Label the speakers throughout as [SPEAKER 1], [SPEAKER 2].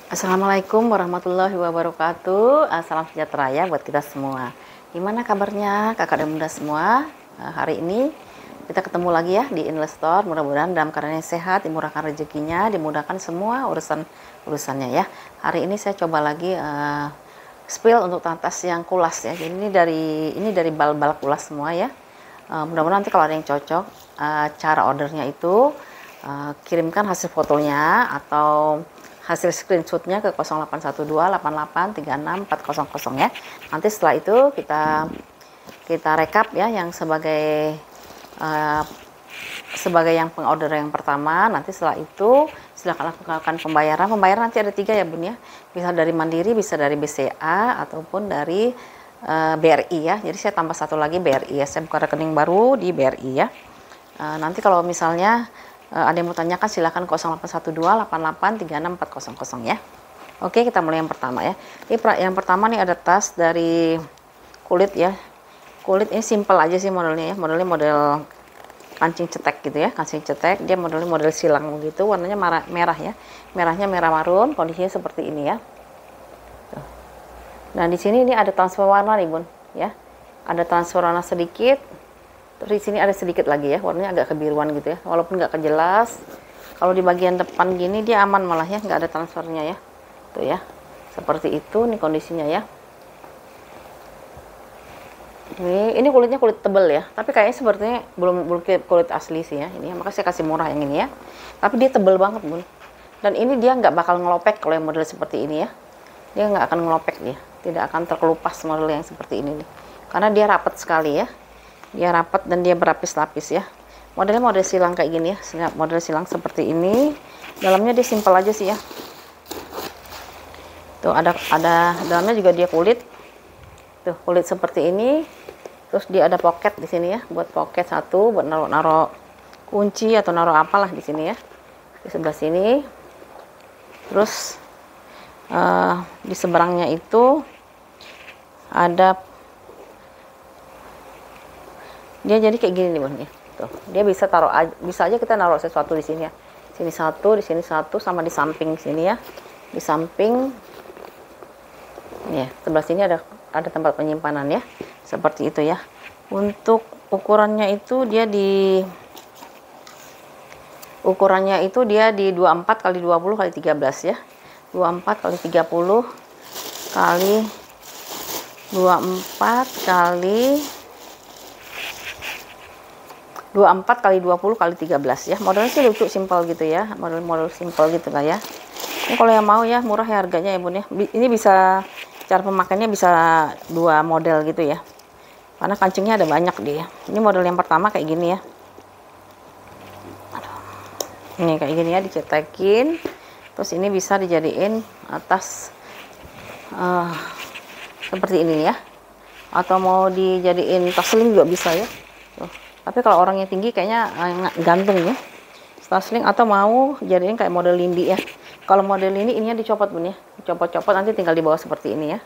[SPEAKER 1] Assalamualaikum warahmatullahi wabarakatuh. Salam sejahtera ya buat kita semua. Gimana kabarnya kakak dan bunda semua? Hari ini kita ketemu lagi ya di Investor. Mudah-mudahan dalam keadaan yang sehat, dimurahkan rezekinya, dimudahkan semua urusannya ya. Hari ini saya coba lagi spill untuk tas yang kulas ya. Jadi ini dari bal-bal kulas semua ya. Mudah-mudahan nanti kalau ada yang cocok, cara ordernya itu kirimkan hasil fotonya atau hasil screenshotnya ke 08128836 ya. Nanti setelah itu kita rekap ya yang sebagai yang pengorder yang pertama. Nanti setelah itu silakan lakukan pembayaran. Pembayaran nanti ada 3 ya bun ya. Bisa dari Mandiri, bisa dari BCA ataupun dari BRI ya. Jadi saya tambah satu lagi BRI ya. Saya buka rekening baru di BRI ya. Nanti kalau misalnya ada yang mau tanyakan silakan 08128836 ya. Oke, kita mulai yang pertama ya. Ini yang pertama nih ada tas dari kulit ya. Kulit ini simple aja sih modelnya ya. Modelnya model kancing cetek gitu ya. Kancing cetek, dia modelnya model silang begitu. Warnanya merah ya. Merahnya merah marun, kondisinya seperti ini ya. Tuh. Nah, di sini ini ada transfer warna nih, Bun, ya. Ada transfer warna sedikit. Terus di sini ada sedikit lagi ya, warnanya agak kebiruan gitu ya, walaupun nggak kejelas. Kalau di bagian depan gini dia aman malah ya, nggak ada transfernya ya. Tuh ya, seperti itu nih kondisinya ya. Ini kulitnya kulit tebal ya, tapi kayaknya sepertinya belum kulit asli sih ya. Ini maka saya kasih murah yang ini ya. Tapi dia tebal banget bun. Dan ini dia nggak bakal ngelopek kalau yang model seperti ini ya. Dia nggak akan ngelopek dia, tidak akan terkelupas model yang seperti ini nih. Karena dia rapat sekali ya. Dia rapat dan dia berlapis-lapis ya. Modelnya model silang kayak gini ya, model silang seperti ini. Dalamnya dia simpel aja sih ya. Tuh ada dalamnya juga dia kulit. Tuh kulit seperti ini. Terus dia ada pocket di sini ya, buat pocket satu, buat naruh kunci atau naruh apalah di sini ya. Di sebelah sini. Terus di seberangnya itu ada dia jadi kayak gini nih bun ya. Tuh, dia bisa aja kita naruh sesuatu di sini ya. Sini satu, di sini satu, sama di samping sini ya. Di samping ya, sebelah sini ada tempat penyimpanan ya. Seperti itu ya. Untuk ukurannya itu dia di 24 kali 20 kali 13 ya. 24 kali 30 kali 24 kali 20 kali 13 ya. Modelnya sih lucu, simpel gitu ya. Model simpel gitu lah ya. Ini kalau yang mau ya murah ya harganya ya bun ya. Ini bisa cara pemakaiannya bisa 2 model gitu ya. Karena kancingnya ada banyak dia. Ini model yang pertama kayak gini ya. Ini kayak gini ya, dicetekin. Terus ini bisa dijadiin atas seperti ini ya. Atau mau dijadiin tas sling juga bisa ya. Tuh. Tapi kalau orangnya tinggi kayaknya gantung ya. Sling atau mau jadiin kayak model lindi ya. Kalau model ini ininya dicopot bun ya. Dicopot-copot nanti tinggal di bawah seperti ini ya.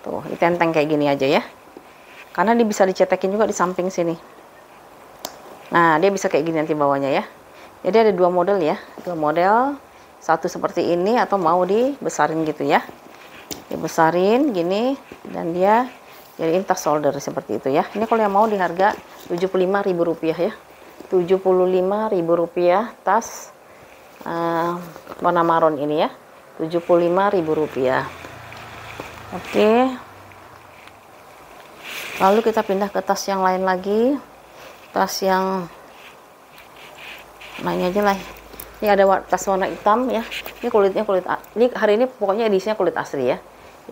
[SPEAKER 1] Tuh, ditenteng kayak gini aja ya. Karena dia bisa dicetekin juga di samping sini. Nah, dia bisa kayak gini nanti bawahnya ya. Jadi ada 2 model ya. 2 model. Satu seperti ini atau mau dibesarin gitu ya. Dibesarin gini dan dia jadiin tas shoulder seperti itu ya. Ini kalau yang mau di harga Rp75.000 ya. Rp75.000 tas warna marun ini ya. Rp75.000. Oke. Lalu kita pindah ke tas yang lain lagi. Tas yang lainnya aja lah. Ini ada tas warna hitam ya. Ini kulitnya ini hari ini pokoknya edisinya kulit asli ya.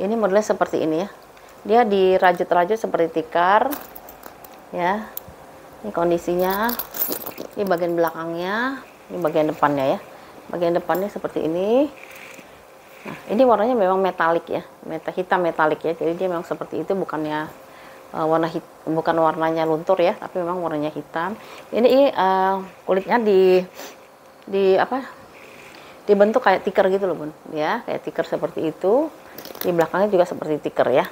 [SPEAKER 1] Ini modelnya seperti ini ya. Dia dirajut-rajut seperti tikar ya. Ini kondisinya. Ini bagian belakangnya, ini bagian depannya ya. Bagian depannya seperti ini. Nah, ini warnanya memang metalik ya. Hitam metalik ya. Jadi dia memang seperti itu, bukannya bukan warnanya luntur ya, tapi memang warnanya hitam. Ini kulitnya dibentuk kayak tikar gitu loh bun ya, kayak tikar seperti itu. Di belakangnya juga seperti tikar ya.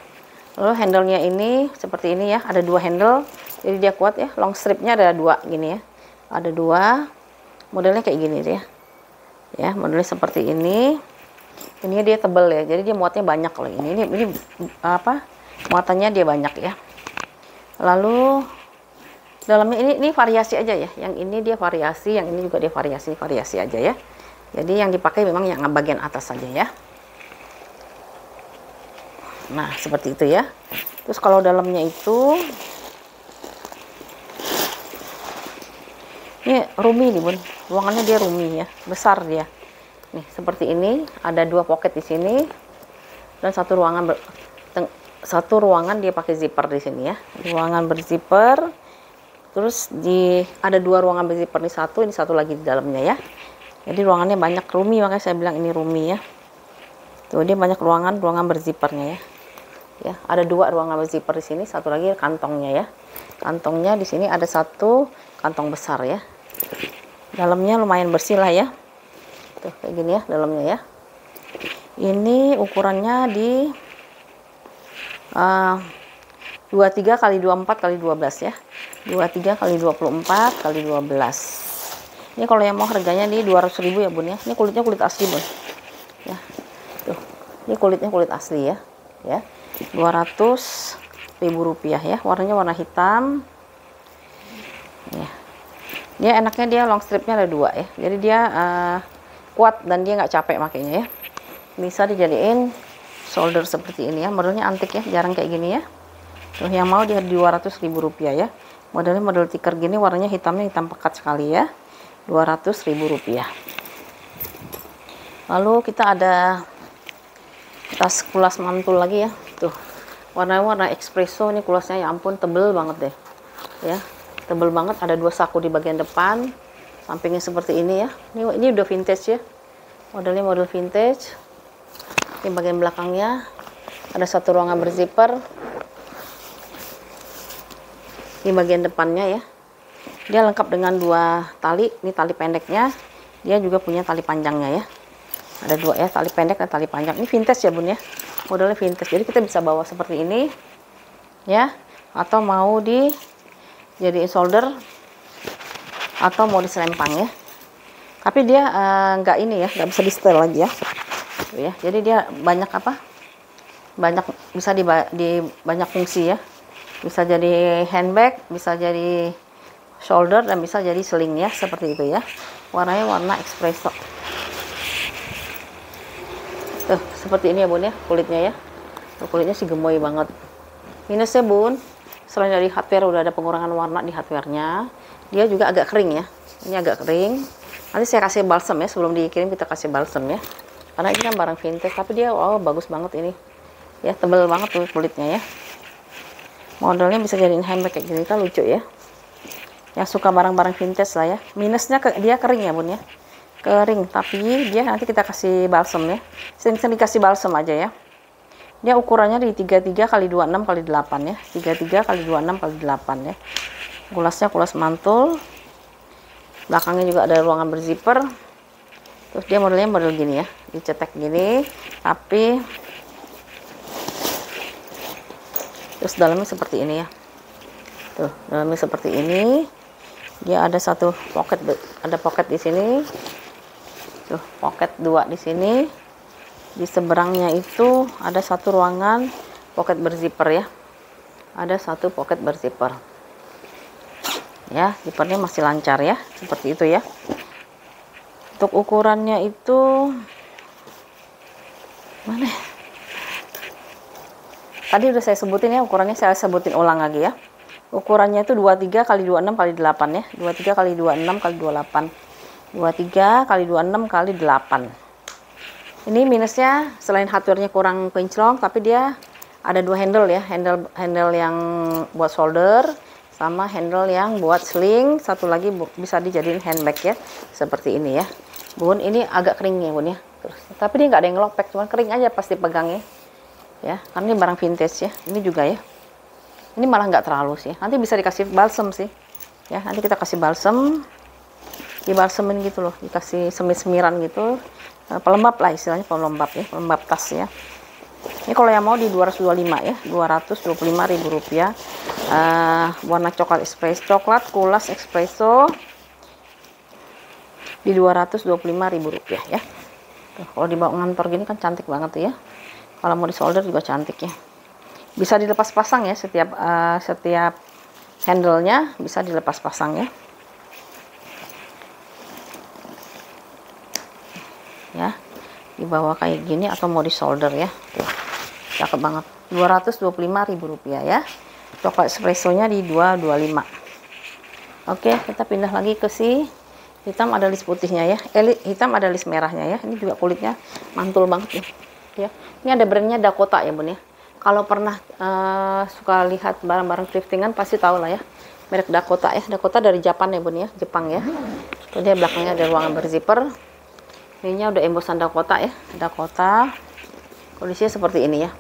[SPEAKER 1] Lalu handle-nya ini seperti ini ya, ada 2 handle, jadi dia kuat ya. Long stripnya ada 2 gini ya, ada 2. Modelnya kayak gini deh ya, modelnya seperti ini. Ini dia tebel ya, jadi dia muatnya banyak loh. Ini apa? Muatannya dia banyak ya. Lalu dalamnya ini variasi aja ya. Yang ini dia variasi, yang ini juga dia variasi aja ya. Jadi yang dipakai memang yang bagian atas saja ya. Nah, seperti itu ya. Terus kalau dalamnya itu ini roomy nih Bun. Ruangannya dia roomy ya, besar dia. Nih, seperti ini, ada 2 pocket di sini dan satu ruangan dia pakai zipper di sini ya. Ruangan berzipper. Terus ada 2 ruangan berzipper, ini satu lagi di dalamnya ya. Jadi ruangannya banyak, roomy, makanya saya bilang ini roomy ya. Tuh, dia banyak ruangan berzippernya ya. Ya, ada 2 ruangan berzipper di sini, satu lagi kantongnya ya. Kantongnya di sini ada 1 kantong besar ya. Dalamnya lumayan bersih lah ya. Tuh, kayak gini ya dalamnya ya. Ini ukurannya di 23 x 24 x 12 ya. 23 x 24 x 12. Ini kalau yang mau harganya di 200.000 ya Bun ya. Ini kulitnya kulit asli Bun. Ya. Tuh. Ini kulitnya kulit asli ya. Ya. 200.000 rupiah ya. Warnanya warna hitam. Ya. Dia enaknya dia long stripnya ada 2 ya. Jadi dia kuat dan dia nggak capek makanya ya. Bisa dijadiin shoulder seperti ini ya. Modelnya antik ya, jarang kayak gini ya. Tuh, yang mau di 200.000 rupiah ya. Modelnya model tikar gini, warnanya hitamnya hitam pekat sekali ya. 200.000 rupiah. Lalu kita ada tas kulas mantul lagi ya. Tuh, warna espresso. Ini kulasnya ya ampun tebel banget deh ya, tebel banget. Ada 2 saku di bagian depan, sampingnya seperti ini ya. Ini udah vintage ya, modelnya model vintage. Di bagian belakangnya ada 1 ruangan berzipper. Di bagian depannya ya, dia lengkap dengan 2 tali. Ini tali pendeknya, dia juga punya tali panjangnya ya. Ada 2 ya, tali pendek dan tali panjang. Ini vintage ya Bun ya, modelnya vintage. Jadi kita bisa bawa seperti ini ya, atau mau dijadiin shoulder atau mau diselempang ya. Tapi dia nggak ini ya, nggak bisa di setel lagi ya. Tuh ya. Jadi dia banyak bisa di banyak fungsi ya. Bisa jadi handbag, bisa jadi shoulder, dan bisa jadi sling ya, seperti itu ya. Warnanya warna espresso. Tuh, seperti ini ya Bun ya, kulitnya ya. Tuh, kulitnya sih gemoy banget. Minusnya Bun, selain dari hardware udah ada pengurangan warna di hardware-nya, dia juga agak kering ya. Ini agak kering. Nanti saya kasih balsam ya, sebelum dikirim kita kasih balsam ya. Karena ini kan barang vintage, tapi dia bagus banget ini. Ya, tebel banget tuh kulitnya ya. Modelnya bisa jadiin handbag kayak gini kan, lucu ya. Yang suka barang-barang vintage lah ya. Minusnya dia kering ya Bun ya. Kering, tapi dia nanti kita kasih balsam ya. Sering-sering dikasih balsam aja ya. Dia ukurannya di 33 x 26 x 8 ya. 33 x 26 x 8 ya. Kulasnya kulas mantul. Belakangnya juga ada ruangan berzipper. Terus dia modelnya model gini ya, dicetek gini, tapi terus dalamnya seperti ini ya. Tuh, dalamnya seperti ini. Dia ada 1 pocket, ada pocket di sini. Tuh, pocket 2 di sini. Di seberangnya itu ada 1 ruangan pocket berzipper ya. Ada 1 pocket berzipper. Ya, zippernya masih lancar ya, seperti itu ya. Untuk ukurannya itu mana? Tadi udah saya sebutin ya, ukurannya saya sebutin ulang lagi ya. Ukurannya itu 23 x 26 x 8 ya. 23 x 26 x 28. 23 x 26 x 8. Ini minusnya selain hardware-nya kurang kinclong, tapi dia ada 2 handle ya. Handle yang buat shoulder sama handle yang buat sling. Satu lagi bisa dijadiin handbag ya. Seperti ini ya. Bun, ini agak kering ya Bun ya. Tapi dia nggak ada yang ngelopek, cuman kering aja pas dipegangnya. Ya, karena ini barang vintage ya. Ini juga ya. Ini malah nggak terlalu sih. Nanti bisa dikasih balsam sih. Ya, nanti kita kasih balsam. Dibalsemin gitu loh, dikasih semir-semiran gitu. Pelembab lah istilahnya, pelembab ya, pelembab tas ya. Ini kalau yang mau di 225 ya, 225.000 rupiah. Warna coklat espresso, coklat kulas espresso di 225.000 rupiah ya. Tuh, kalau dibawa ngantor gini kan cantik banget tuh ya. Kalau mau di solder juga cantik ya. Bisa dilepas pasang ya, setiap handle-nya bisa dilepas pasang ya. Ya, dibawa kayak gini atau mau di solder ya. Tuh, cakep banget. Rp225.000 ya. Coklat espressonya di 225. Oke, kita pindah lagi ke si hitam, ada list putihnya ya. Hitam ada list merahnya ya. Ini juga kulitnya mantul banget nih. Ya, ini ada brandnya Dakota ya bun ya. Kalau pernah suka lihat barang-barang thriftingan pasti tahu lah ya, merek Dakota ya. Dakota dari Jepang ya bun ya, Jepang ya. Tuh, dia belakangnya ada ruangan berzipper. Ininya udah embosan Dakota ya, Dakota. Kondisinya seperti ini ya.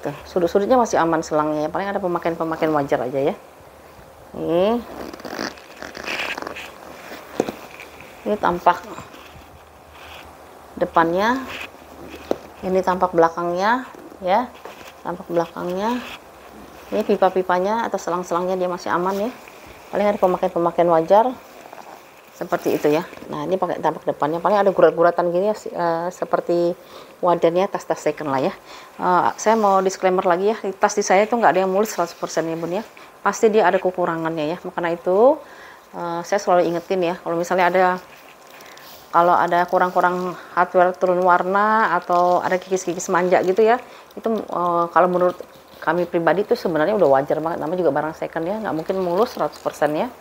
[SPEAKER 1] Tuh, sudut-sudutnya masih aman selangnya ya. Paling ada pemakaian-pemakaian wajar aja ya. Ini tampak depannya, ini tampak belakangnya ya, tampak belakangnya. Ini pipa-pipanya atau selang-selangnya dia masih aman ya. Paling ada pemakaian-pemakaian wajar seperti itu ya. Nah, ini pakai tampak depannya, paling ada gurat-guratan gini ya, seperti wadannya tas-tas second lah ya. Saya mau disclaimer lagi ya, tas di saya itu nggak ada yang mulus 100% ya bun ya. Pasti dia ada kekurangannya ya. Makanya itu saya selalu ingetin ya, kalau ada kurang-kurang hardware turun warna atau ada kikis-kikis manja gitu ya, itu kalau menurut kami pribadi itu sebenarnya udah wajar banget, namanya juga barang second ya, nggak mungkin mulus 100% ya.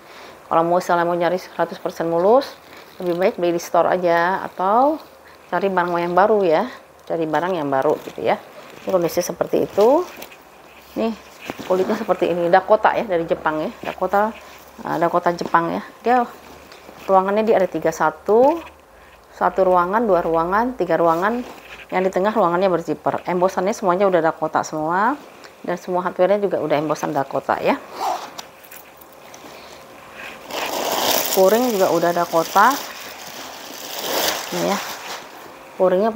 [SPEAKER 1] Kalau misalnya mau nyari 100% mulus, lebih baik beli di store aja atau cari barang yang baru ya, cari barang yang baru gitu ya. Ini kondisi seperti itu. Nih kulitnya seperti ini, Dakota ya, dari Jepang ya, Dakota Jepang ya. Dia ruangannya dia ada 31, satu ruangan, 2 ruangan, 3 ruangan. Yang di tengah ruangannya berzipper. Embosannya semuanya udah Dakota semua, dan semua hardware-nya juga udah embosan Dakota ya. Puring juga udah Dakota. Ini ya. Puringnya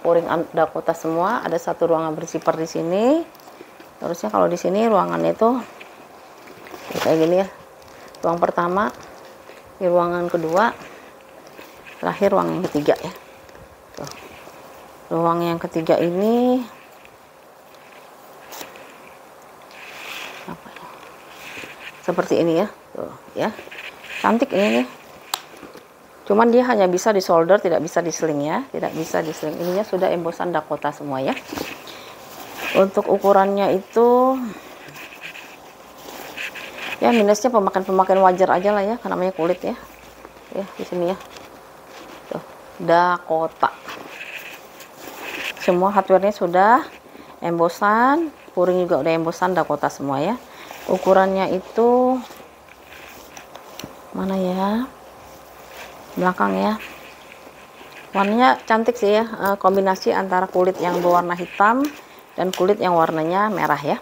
[SPEAKER 1] puring Dakota semua. Ada satu ruangan berzipper di sini. Terusnya kalau di sini ruangannya itu kayak gini ya. Ruang pertama, di ruangan kedua, terakhir ruang yang ketiga ya. Tuh. Ruang yang ketiga ini apa ya? Seperti ini ya. Tuh ya. Cantik ini nih. Cuman dia hanya bisa di solder, tidak bisa di sling ya. Tidak bisa di sling. Ininya sudah embosan Dakota semua ya. Untuk ukurannya itu ya minusnya pemakaian wajar aja lah ya, karena namanya kulit ya. Ya, di sini ya. Tuh, Dakota. Semua hardware-nya sudah embosan, puring juga udah embosan Dakota semua ya. Ukurannya itu mana ya? Belakang ya. Warnanya cantik sih ya, kombinasi antara kulit yang berwarna hitam dan kulit yang warnanya merah ya.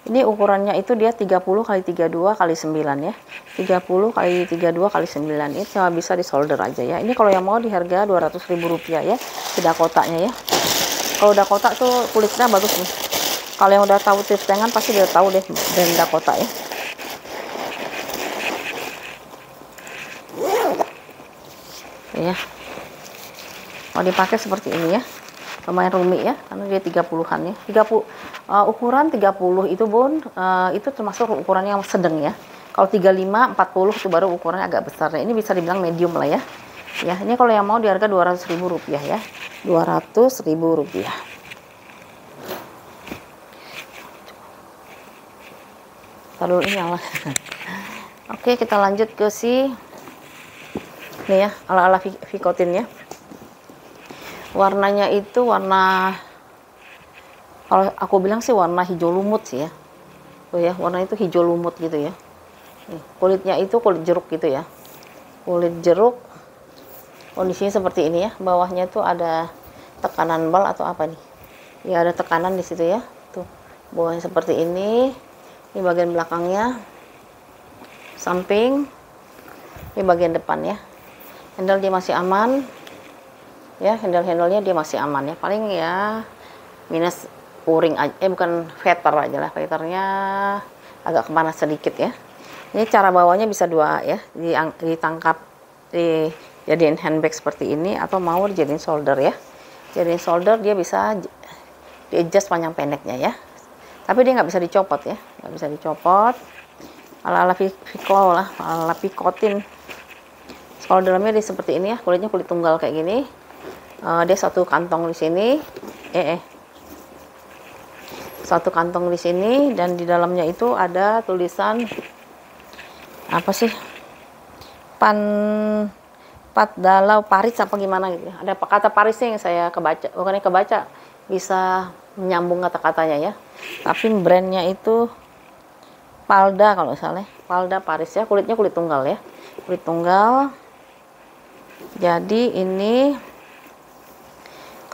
[SPEAKER 1] Ini ukurannya itu dia 30 x 32 x 9 ya. 30 x 32 x 9. Ini cuma bisa di solder aja ya. Ini kalau yang mau di harga Rp200.000 ya, si Dakotanya ya. Kalau Dakota tuh kulitnya bagus nih. Kalau yang udah tahu thriftingan pasti udah tahu deh brand Dakota ya. Ya. Kalau dipakai seperti ini ya. Lumayan rumit ya, karena dia 30-an ya. 30 ukuran 30 itu bun, itu termasuk ukuran yang sedang ya. Kalau 35, 40 itu baru ukurannya agak besar. Nah, ini bisa dibilang medium lah ya. Ya, ini kalau yang mau di harga Rp200.000 ya. Rp200.000. Taruh ini nyala. Oke, kita lanjut ke si ini ya, ala-ala Vicotine ya. Warnanya itu warna, kalau aku bilang sih warna hijau lumut sih ya. Tuh ya, warna itu hijau lumut gitu ya. Nih, kulitnya itu kulit jeruk gitu ya. Kulit jeruk. Kondisinya seperti ini ya. Bawahnya tuh ada tekanan bal atau apa nih? Ya ada tekanan di situ ya. Tuh, bawahnya seperti ini. Ini bagian belakangnya. Samping. Ini bagian depan ya. Handle dia masih aman. Ya, handle-handlenya dia masih aman ya. Paling ya minus puring aja, bukan veter aja lah. Veternya agak kemana sedikit ya. Ini cara bawanya bisa dua ya, ditangkap, jadiin handbag seperti ini, atau mau jadiin shoulder ya. Jadiin shoulder dia bisa di adjust panjang pendeknya ya, tapi dia nggak bisa dicopot ya, nggak bisa dicopot, ala-ala Viclo lah, ala-ala picotin. Shouldernya dia seperti ini ya, kulitnya kulit tunggal kayak gini. Dia satu kantong di sini, satu kantong di sini, dan di dalamnya itu ada tulisan apa sih, Patdalau Paris apa gimana gitu. Ada kata Parisnya yang saya kebaca, bukannya kebaca, bisa menyambung kata-katanya ya. Tapi brandnya itu Palda kalau misalnya, Palda Paris ya. Kulitnya kulit tunggal ya, kulit tunggal. Jadi ini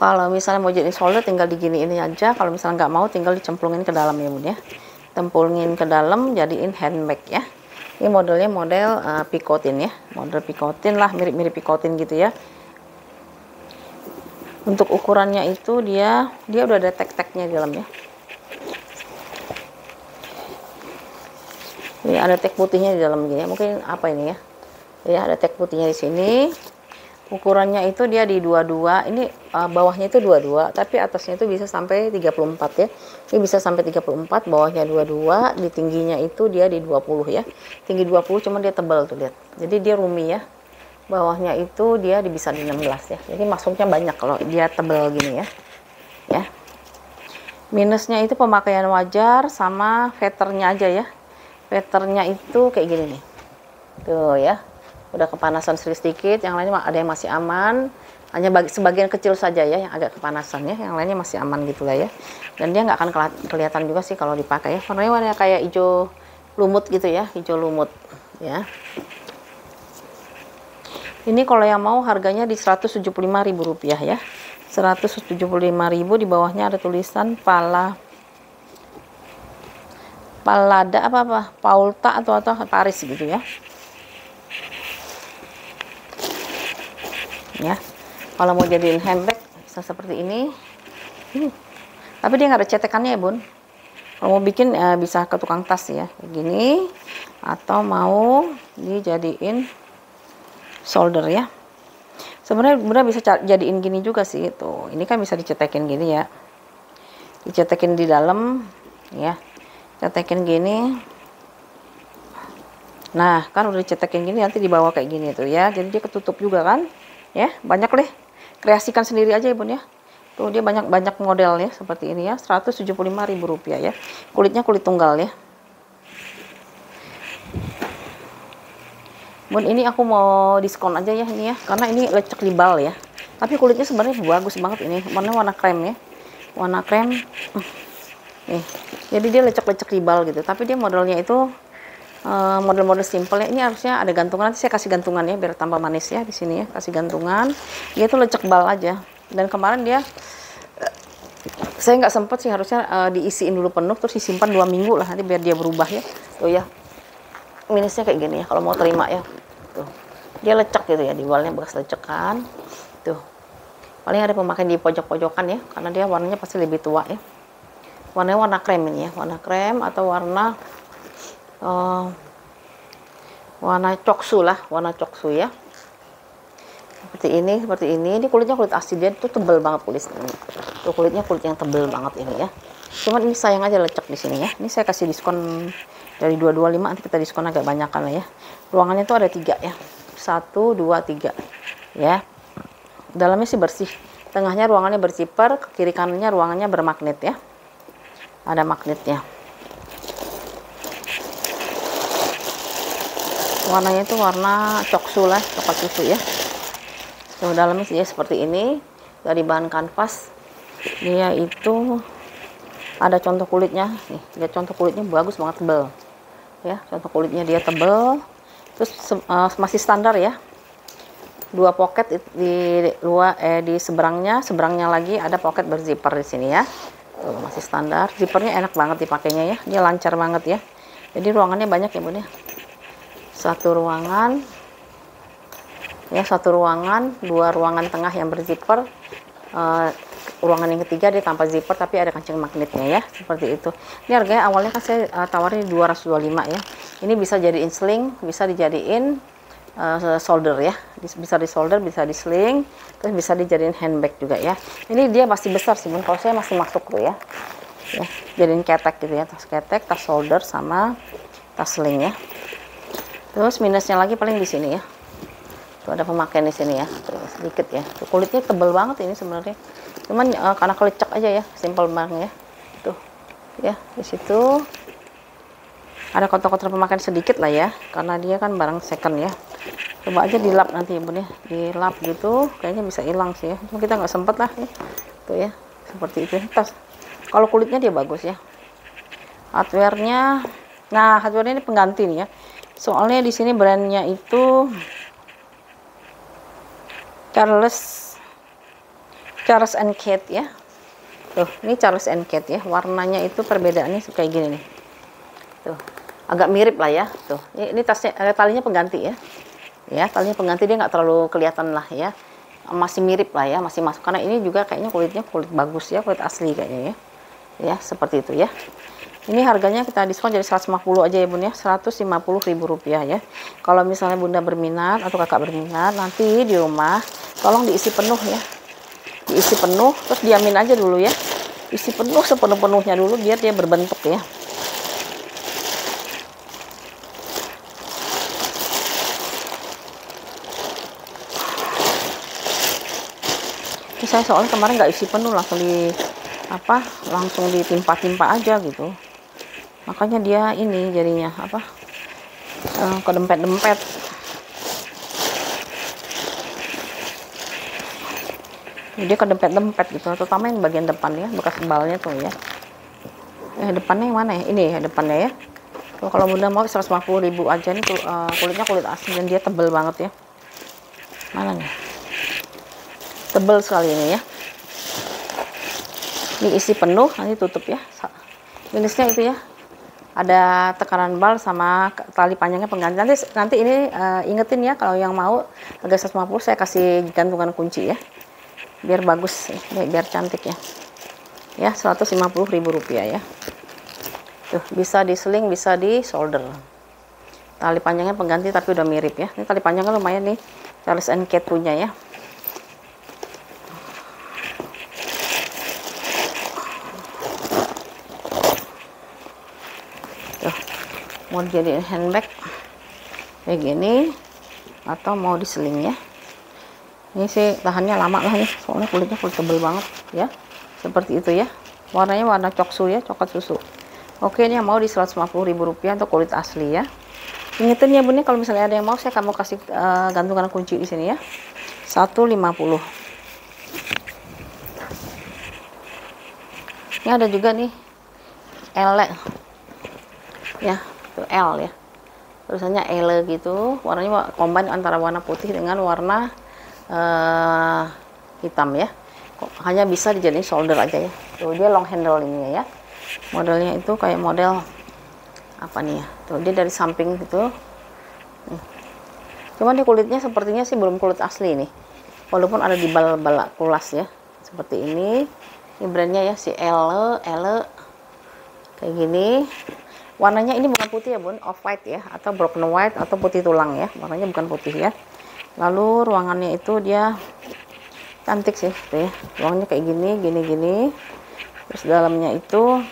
[SPEAKER 1] kalau misalnya mau jadi shoulder tinggal digini ini aja. Kalau misalnya nggak mau tinggal dicemplungin ke dalam ya bun ya, tempulngin ke dalam jadiin handbag ya. Ini modelnya model picotin ya, model picotin lah, mirip-mirip picotin gitu ya. Untuk ukurannya itu dia udah ada tag-tagnya di dalamnya. Ini ada tag putihnya di dalam gini. Mungkin apa ini ya? Ya ada tag putihnya di sini. Ukurannya itu dia di 22. Ini bawahnya itu 22, tapi atasnya itu bisa sampai 34 ya. Ini bisa sampai 34, bawahnya 22, di tingginya itu dia di 20 ya. Tinggi 20, cuman dia tebal tuh lihat. Jadi dia roomy ya. Bawahnya itu dia bisa di 16 ya. Jadi masuknya banyak kalau dia tebal gini ya. Ya. Minusnya itu pemakaian wajar sama veternya aja ya. Veternya itu kayak gini nih. Tuh ya. Udah kepanasan sedikit, yang lainnya ada yang masih aman, hanya sebagian kecil saja ya yang agak kepanasan ya, yang lainnya masih aman gitulah ya. Dan dia nggak akan kelihatan juga sih kalau dipakai ya, warnanya kayak hijau lumut gitu ya, hijau lumut ya. Ini kalau yang mau harganya di Rp175.000 ya, Rp175.000. Di bawahnya ada tulisan Palada apa Paulta atau Paris gitu ya. Ya, kalau mau jadiin handbag bisa seperti ini. Tapi dia nggak ada cetekannya ya bun. Kalau mau bikin bisa ke tukang tas ya, kayak gini, atau mau dijadiin shoulder ya. Sebenarnya bisa jadiin gini juga sih. Tuh, ini kan bisa dicetekin gini ya, dicetekin di dalam ya, cetekin gini. Nah kan udah dicetekin gini, nanti dibawa kayak gini tuh ya, jadi dia ketutup juga kan ya. Banyak deh, kreasikan sendiri aja ya bun ya. Tuh dia banyak model ya seperti ini ya. Rp175.000 ya. Kulitnya kulit tunggal ya bun. Ini aku mau diskon aja ya ini ya, karena ini lecek di bal ya, tapi kulitnya sebenarnya bagus banget. Ini warna krem ya, warna krem nih. Jadi dia lecek-lecek di bal gitu, tapi dia modelnya itu model-model simple ya. Ini harusnya ada gantungan, nanti saya kasih gantungan ya biar tambah manis ya. Di sini ya kasih gantungan, dia tuh lecek bal aja. Dan kemarin dia saya nggak sempet sih, harusnya diisiin dulu penuh terus disimpan 2 minggu lah nanti biar dia berubah ya. Tuh ya, minusnya kayak gini ya kalau mau terima ya. Tuh dia lecek gitu ya, di balnya bekas lecekan. Tuh paling ada pemakaian di pojok-pojokan ya, karena dia warnanya pasti lebih tua ya. Warnanya warna krem ini ya, warna krem atau warna coksu lah, warna coksu ya. Seperti ini. Ini kulitnya kulit asli, dia tuh tebel banget kulitnya. Tuh kulitnya kulit yang tebel banget ini ya. Cuman ini sayang aja lecek di sini ya. Ini saya kasih diskon dari 225, nanti kita diskon agak banyakan lah ya. Ruangannya tuh ada 3 ya. 1, 2, 3 ya. Dalamnya sih bersih. Tengahnya ruangannya berzipper, ke kiri kanannya ruangannya bermagnet ya. Ada magnetnya. Warnanya itu warna coksu lah, coklat susu ya. Tuh dalamnya dia seperti ini, dari bahan kanvas. Dia itu ada contoh kulitnya nih, lihat contoh kulitnya bagus banget, tebel ya. Contoh kulitnya dia tebel, terus masih standar ya. 2 pocket di seberangnya lagi ada pocket berzipper di sini ya. Tuh, masih standar, zippernya enak banget dipakainya ya, dia lancar banget ya. Jadi ruangannya banyak ya bun ya. Satu ruangan ya, 2 ruangan tengah yang berzipper. Ruangan yang ketiga dia tanpa zipper tapi ada kancing magnetnya ya, seperti itu. Ini harganya awalnya kan saya tawarin 225 ya. Ini bisa jadiin sling, bisa dijadiin solder ya, bisa di solder, bisa di sling, terus bisa dijadiin handbag juga ya. Ini dia masih besar sih Bun, kalau saya masih masuk tuh ya, jadiin ketek gitu ya, tas ketek, tas solder sama tas sling ya. Terus minusnya lagi paling di sini ya, tuh ada pemakaian di sini ya, tuh, sedikit ya, tuh, kulitnya tebel banget ini sebenarnya, cuman karena kelecek aja ya, simple banget ya, tuh ya, di situ ada kotor-kotor pemakaian sedikit lah ya, karena dia kan barang second ya. Coba aja dilap nanti ya Bun ya, dilap gitu kayaknya bisa hilang sih ya, cuma kita nggak sempet lah ya. Tuh ya, seperti itu tas. Kalau kulitnya dia bagus ya. Hardware-nya, nah hardware-nya ini pengganti nih ya, soalnya di sini brandnya itu Charles and Kate ya. Tuh, ini Charles and Kate ya, warnanya itu perbedaannya kayak gini nih. Tuh, agak mirip lah ya. Tuh, ini tasnya talinya pengganti ya. Ya, talinya pengganti, dia nggak terlalu kelihatan lah ya. Masih mirip lah ya, masih masuk, karena ini juga kayaknya kulitnya kulit bagus ya, kulit asli kayaknya ya. Ya, seperti itu ya. Ini harganya kita diskon jadi 150 aja ya Bun ya, Rp150.000 ya. Kalau misalnya Bunda berminat atau kakak berminat, nanti di rumah tolong diisi penuh ya. Diisi penuh, terus diamin aja dulu ya. Isi penuh sepenuh-penuhnya dulu biar dia berbentuk ya. Ini saya soalnya kemarin nggak isi penuh, langsung ditimpa-timpa aja gitu. Makanya dia ini jadinya kedempet-dempet. Dia kedempet-dempet gitu, terutama yang bagian depan ya, bekas balnya tuh ya. Depannya yang mana ya? Ini ya depannya ya. Tuh, kalau Bunda mau 150.000 aja nih, kulitnya kulit asli dan dia tebel banget ya. Mana nih? Tebel sekali ini ya. Ini isi penuh, nanti tutup ya. Minusnya itu ya, ada tekanan bal sama tali panjangnya pengganti. Nanti ini ingetin ya, kalau yang mau harga 150 saya kasih gantungan kunci ya, biar bagus biar cantik ya. Ya, Rp150.000 ya. Tuh, bisa di sling, bisa di solder. Tali panjangnya pengganti tapi udah mirip ya. Ini tali panjangnya lumayan nih, Charles and Kate punya ya. Mau dijadiin handbag kayak gini atau mau di sling ya. Ini sih tahannya lama lah nih, soalnya kulitnya kulit tebel banget ya, seperti itu ya. Warnanya warna coksu ya, coklat susu. Oke, ini yang mau di Rp150.000 untuk kulit asli ya. Ingetin ya Bun, kalau misalnya ada yang mau, saya akan kasih gantungan kunci di sini ya, 150. Ini ada juga nih L ya, itu L ya, tulisannya L gitu, warnanya combine antara warna putih dengan warna hitam ya. Hanya bisa dijadiin solder aja ya. Tuh, dia long handle ini ya. Modelnya itu kayak model apa nih ya, tuh dia dari samping gitu. Cuman di kulitnya sepertinya sih belum kulit asli nih, walaupun ada di bal-bal kulas ya, seperti ini. Ini brandnya ya, si L kayak gini. Warnanya ini bukan putih ya Bun, off white ya, atau broken white atau putih tulang ya, warnanya bukan putih ya. Lalu ruangannya itu dia cantik sih tuh ya, ruangannya kayak gini. Terus dalamnya itu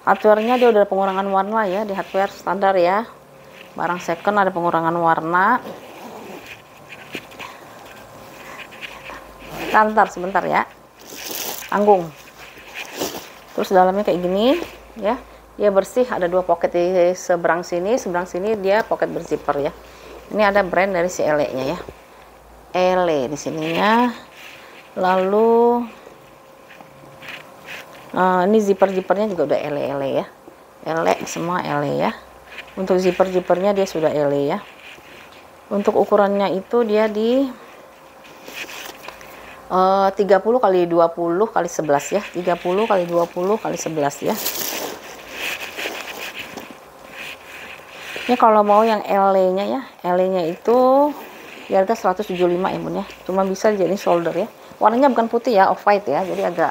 [SPEAKER 1] hardware-nya dia udah pengurangan warna ya, di hardware standar ya, barang second ada pengurangan warna. Ntar sebentar ya, tanggung. Terus dalamnya kayak gini ya, dia bersih, ada 2 pocket di seberang sini dia pocket berzipper ya. Ini ada brand dari si Ele-nya ya, Ele di sininya. Lalu ini zipper-zippernya juga udah Ele ya, Ele semua Ele ya. Untuk zipper-zippernya dia sudah Ele ya. Untuk ukurannya itu dia di 30 kali 20 kali 11 ya, 30 kali 20 kali 11 ya. Ini kalau mau yang L-nya ya, L-nya itu di harga 175 ya Bun ya. Cuma bisa jadi solder ya. Warnanya bukan putih ya, off white ya, jadi agak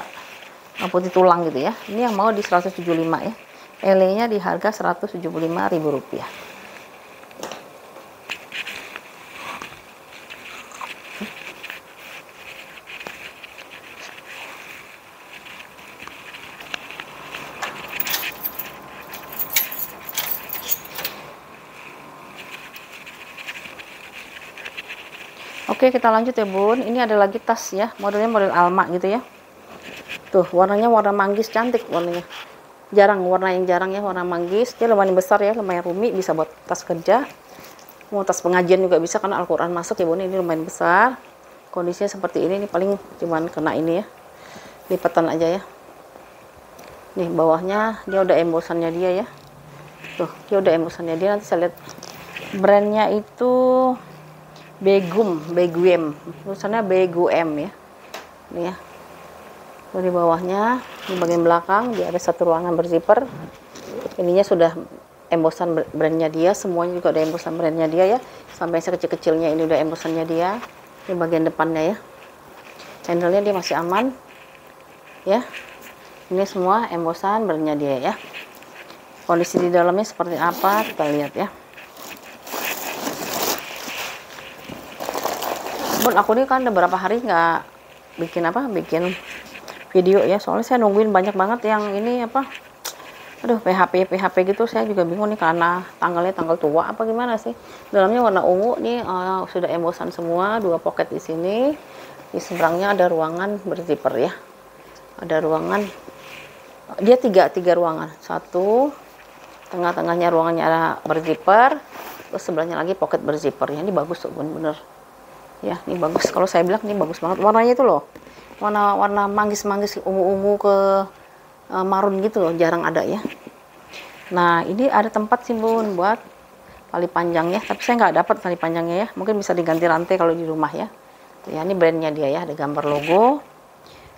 [SPEAKER 1] putih tulang gitu ya. Ini yang mau di 175 ya. L-nya di harga Rp175.000. Oke, kita lanjut ya bun. Ini ada lagi tas ya, modelnya model Alma gitu ya. Tuh, warnanya warna manggis, cantik warnanya. Jarang, warna yang jarang ya, warna manggis. Dia lumayan besar ya, lumayan rumi, bisa buat tas kerja. Mau tas pengajian juga bisa karena Al-Quran masuk ya bun. Ini lumayan besar. Kondisinya seperti ini paling cuman kena ini ya, lipatan aja ya. Nih bawahnya dia udah embosannya dia ya. Tuh, dia udah embosannya dia. Nanti saya lihat brandnya itu Begum, tulisannya Begum ya. Nih ya. Di bawahnya, di bagian belakang dia ada satu ruangan berzipper. Ininya sudah embosan brandnya dia, semuanya juga ada embosan brandnya dia ya. Sampai sekecil-kecilnya ini udah embosannya dia. Di bagian depannya ya. Handle-nya dia masih aman. Ya. Ini semua embosan brandnya dia ya. Kondisi di dalamnya seperti apa kita lihat ya. Bun, aku ini kan udah berapa hari nggak bikin video ya, soalnya saya nungguin banyak banget yang ini aduh, PHP gitu. Saya juga bingung nih karena tanggal tua apa gimana sih. Dalamnya warna ungu nih, sudah embosan semua, 2 pocket di sini. Di seberangnya ada ruangan berzipper ya. Ada ruangan, dia tiga ruangan, satu tengah-tengahnya ruangannya ada berzipper, terus sebelahnya lagi pocket berzipper ya. Ini bagus tuh bener ya, ini bagus. Kalau saya bilang ini bagus banget warnanya itu loh, warna manggis ungu ke marun gitu loh, jarang ada ya. Nah ini ada tempat sih bun buat tali panjang ya, tapi saya nggak dapat tali panjangnya ya, mungkin bisa diganti rantai kalau di rumah ya. Tuh ya, ini brandnya dia ya, ada gambar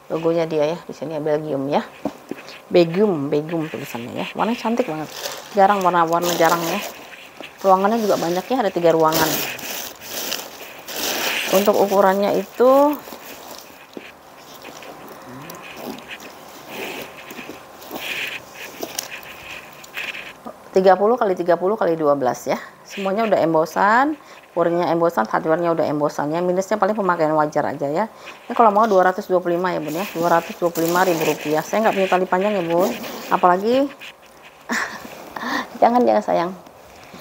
[SPEAKER 1] logonya dia ya, di sini ya, Belgium ya, Begum tulisannya ya. Warnanya cantik banget, jarang warna jarang ya. Ruangannya juga banyak ya, ada 3 ruangan. Untuk ukurannya itu 30 kali 30 kali 12 ya. Semuanya udah embosan, puringnya embosan, hardware-nya udah embosannya. Minusnya paling pemakaian wajar aja ya. Ini kalau mau 225 ya bun ya, 225.000 rupiah. Saya nggak punya tali panjang ya bun, apalagi jangan sayang,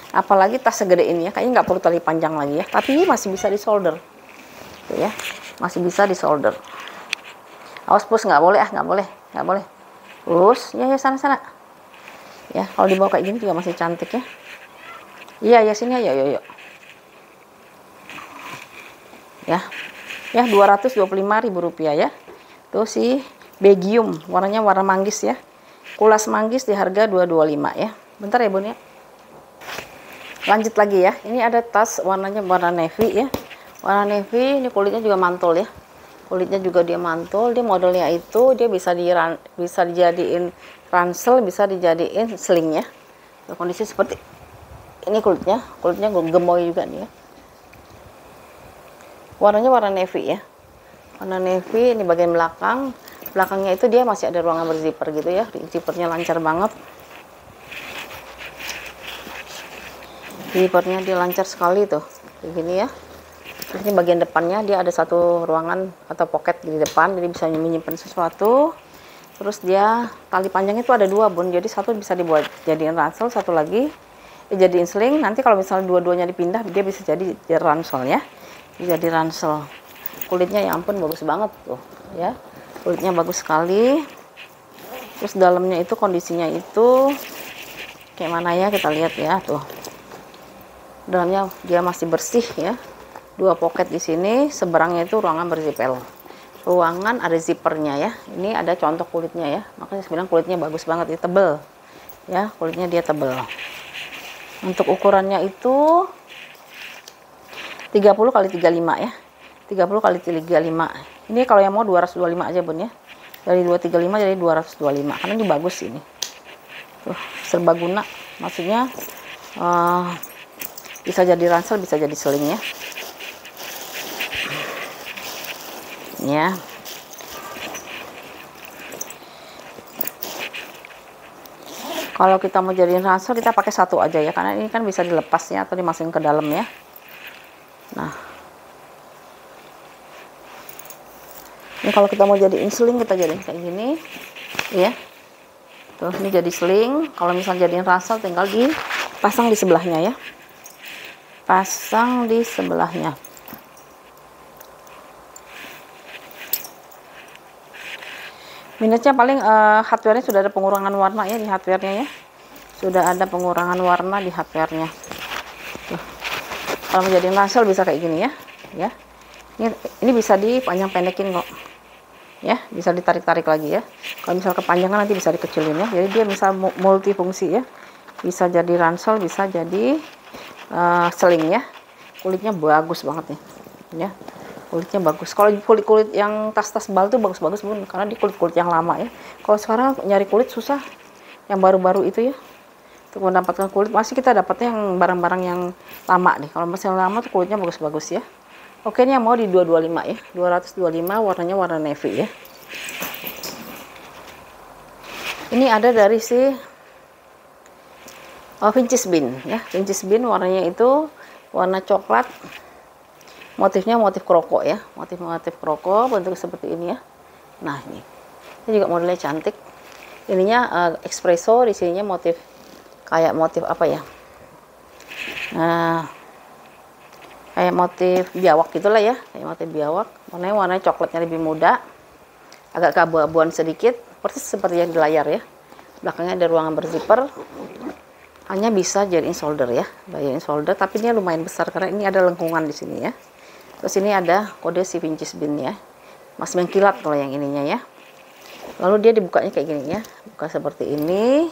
[SPEAKER 1] apalagi tas segede ini ya, kayaknya nggak perlu tali panjang lagi ya. Tapi masih bisa di solder tuh ya, masih bisa di solder. Awas push, nggak boleh nggak boleh push ya sana ya. Kalau dibawa kayak gini juga masih cantik ya. Iya sini ayo ya 225.000 rupiah ya. Tuh si Begum, warnanya warna manggis ya, kulas manggis, di harga 225 ya. Bentar ya bun ya, lanjut lagi ya. Ini ada tas warnanya warna navy ya, warna navy. Ini kulitnya juga mantul ya, kulitnya juga dia mantul. Dia modelnya itu dia bisa dijadiin ransel, bisa dijadiin sling ya. Kondisi seperti ini, kulitnya gemoy juga nih ya. Warnanya warna navy ya, warna navy. Ini bagian belakangnya itu dia masih ada ruangan berzipper gitu ya. Zippernya lancar banget, zippernya dia lancar sekali tuh kayak gini ya. Terus ini bagian depannya dia ada satu ruangan atau pocket di depan, jadi bisa menyimpan sesuatu. Terus dia tali panjangnya itu ada 2 bun, jadi satu bisa dibuat jadiin ransel, satu lagi dijadiin sling. Nanti kalau misalnya dua-duanya dipindah, dia bisa jadi ransel ya, jadi ransel. Kulitnya ya ampun bagus banget tuh ya, kulitnya bagus sekali. Terus dalamnya itu kondisinya itu kayak mana ya, kita lihat ya. Tuh dalamnya dia masih bersih ya. 2 pocket di sini, seberangnya itu ruangan berzipper. Ruangan ada zippernya ya. Ini ada contoh kulitnya ya, makanya saya bilang kulitnya bagus banget, dia tebel ya, kulitnya dia tebel. Untuk ukurannya itu 30 kali 35 ya, 30 kali 35. Ini kalau yang mau 225 aja bun ya, dari 235 jadi 225 karena ini bagus ini. Tuh serbaguna, maksudnya bisa jadi ransel, bisa jadi sling ya. Ya, kalau kita mau jadiin ransel kita pakai satu aja ya, karena ini kan bisa dilepas ya atau dimasukin ke dalam ya. Nah ini kalau kita mau jadiin sling, kita jadiin kayak gini ya. Tuh ini jadi sling. Kalau misalnya jadiin ransel tinggal dipasang di sebelahnya ya, pasang di sebelahnya. Minusnya paling hardware-nya sudah ada pengurangan warna ya di hardware-nya ya. Sudah ada pengurangan warna di hardware-nya. Kalau mau jadi ransel bisa kayak gini ya. Ya. Ini bisa dipanjang pendekin kok. Ya, bisa ditarik-tarik lagi ya. Kalau misal kepanjangan nanti bisa dikecilin ya. Jadi dia bisa multifungsi ya. Bisa jadi ransel, bisa jadi sling ya. Kulitnya bagus banget nih. Ya. Kulitnya bagus. Kalau kulit yang tas-tas bal tuh bagus-bagus Bun, karena di kulit yang lama ya. Kalau sekarang nyari kulit susah. Yang baru-baru itu ya. Untuk mendapatkan kulit masih kita dapatnya yang barang-barang yang lama nih. Kalau masih lama tuh kulitnya bagus-bagus ya. Oke, ini yang mau di 225 ya. 225 warnanya warna navy ya. Ini ada dari si Vintage Bean ya. Vintage Bean warnanya itu warna coklat. Motifnya motif kroko ya. Motif kroko bentuk seperti ini ya. Nah, ini juga modelnya cantik. Ininya espresso, di sininya motif kayak motif apa ya? Nah, kayak motif biawak gitulah ya, kayak motif biawak. Warnanya coklatnya lebih muda, agak keabu-abuan sedikit, persis seperti yang di layar ya. Belakangnya ada ruangan berzipper, hanya bisa jadiin solder ya, jadiin solder. Tapi ini lumayan besar karena ini ada lengkungan di sini ya. Terus ini ada kode si Vintage Bean ya, masih mengkilat kalau yang ininya ya. Lalu dia dibukanya kayak gini ya, buka seperti ini.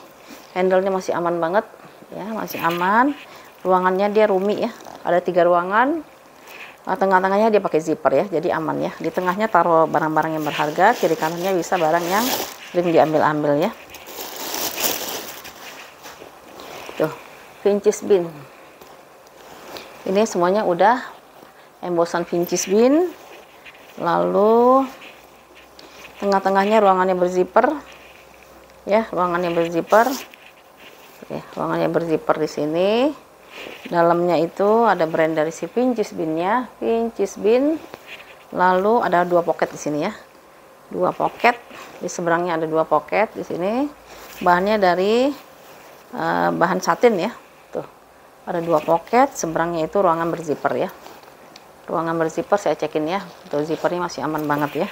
[SPEAKER 1] Handle-nya masih aman banget ya, masih aman. Ruangannya dia roomy ya, ada 3 ruangan. Tengah-tengahnya dia pakai zipper ya, jadi aman ya. Di tengahnya taruh barang-barang yang berharga, kiri kanannya bisa barang yang sering diambil-ambil ya. Tuh, Vintage Bean. Ini semuanya udah embosan Vintage Bean. Lalu tengah-tengahnya ruangannya berzipper ya, ruangannya berzipper. Oke, ruangannya berzipper di sini. Dalamnya itu ada brand dari si Vintage Bean-nya, Vintage Bean. Lalu ada 2 pocket di sini ya, 2 pocket. Di seberangnya ada 2 pocket di sini. Bahannya dari bahan satin ya. Tuh, ada 2 pocket. Seberangnya itu ruangan berzipper ya. Ruangan berzipper saya cekin ya, tuh zippernya masih aman banget ya.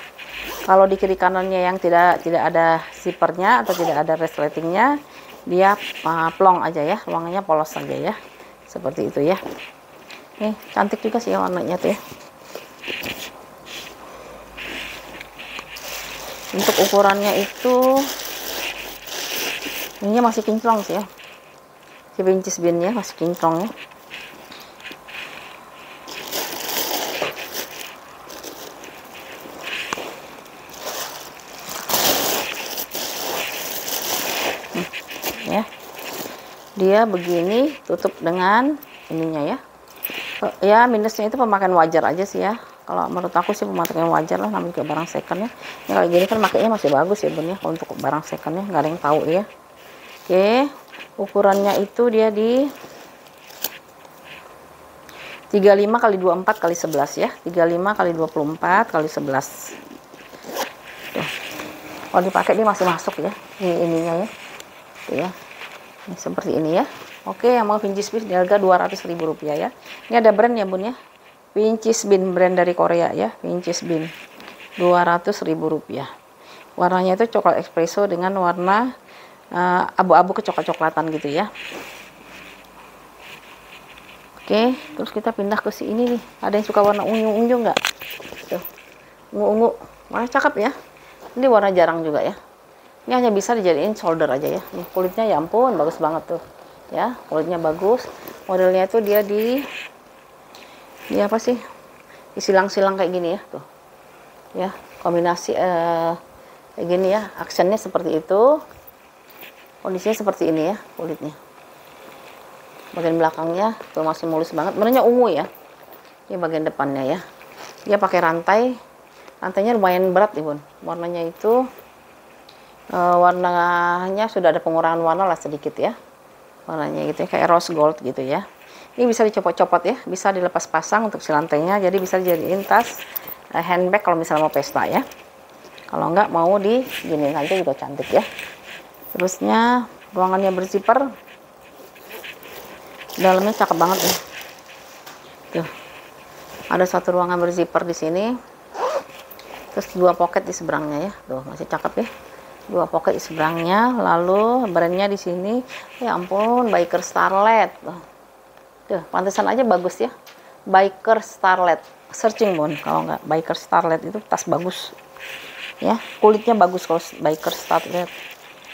[SPEAKER 1] Kalau di kiri kanannya yang tidak ada zippernya atau tidak ada resletingnya, dia plong aja ya, ruangannya polos saja ya, seperti itu ya. Nih cantik juga sih warnanya tuh ya. Untuk ukurannya itu ini masih kinclong sih ya, si Vintage Bean-nya masih kinclong ya. Ya, dia begini tutup dengan ininya ya. Ya minusnya itu pemakaian wajar aja sih ya. Kalau menurut aku sih pemakaian wajar lah, namanya juga barang second ya. Ini kalau gini kan makainya masih bagus ya Bun ya. Untuk barang second ya nggak ada yang tahu ya. Oke, ukurannya itu dia di 35 kali 24 kali 11 ya. 35 kali 24 kali 11. Tuh. Kalau dipakai dia masih masuk ya. Ini ininya ya. Ya, ini seperti ini ya. Oke, yang mau Vintage Bean di harga Rp200.000 ya. Ini ada brand ya Bun ya, Vintage Bean, brand dari Korea ya, Vintage Bean, Rp200.000. Warnanya itu coklat espresso dengan warna abu-abu kecoklat-coklatan gitu ya. Oke, terus kita pindah ke si ini nih. Ada yang suka warna ungu-ungu nggak? Tuh, ungu-ungu, warna cakep ya. Ini warna jarang juga ya. Ini hanya bisa dijadiin solder aja ya. Nih, kulitnya ya ampun bagus banget tuh. Ya, kulitnya bagus. Modelnya itu dia di apa sih? Silang-silang kayak gini ya, tuh. Ya, kombinasi kayak gini ya. Aksennya seperti itu. Kondisinya seperti ini ya kulitnya. Bagian belakangnya tuh masih mulus banget. Warnanya ungu ya. Ini bagian depannya ya. Dia pakai rantai. Rantainya lumayan berat nih, Bun. Warnanya itu warnanya sudah ada pengurangan warna lah sedikit ya, warnanya gitu ya, kayak rose gold gitu ya. Ini bisa dicopot-copot ya, bisa dilepas pasang untuk si lantainya, jadi bisa dijadiin tas handbag kalau misalnya mau pesta ya. Kalau enggak mau di gini aja juga cantik ya. Terusnya ruangannya berzipper, dalamnya cakep banget ya. Tuh, ada satu ruangan berzipper di sini. Terus 2 pocket di seberangnya ya, tuh masih cakep ya. 2 pocket di seberangnya, lalu brandnya di sini, ya ampun, Biker Starlet. Tuh, pantesan aja bagus ya. Biker Starlet, searching Bun kalau nggak Biker Starlet itu tas bagus. Ya, kulitnya bagus kalau Biker Starlet.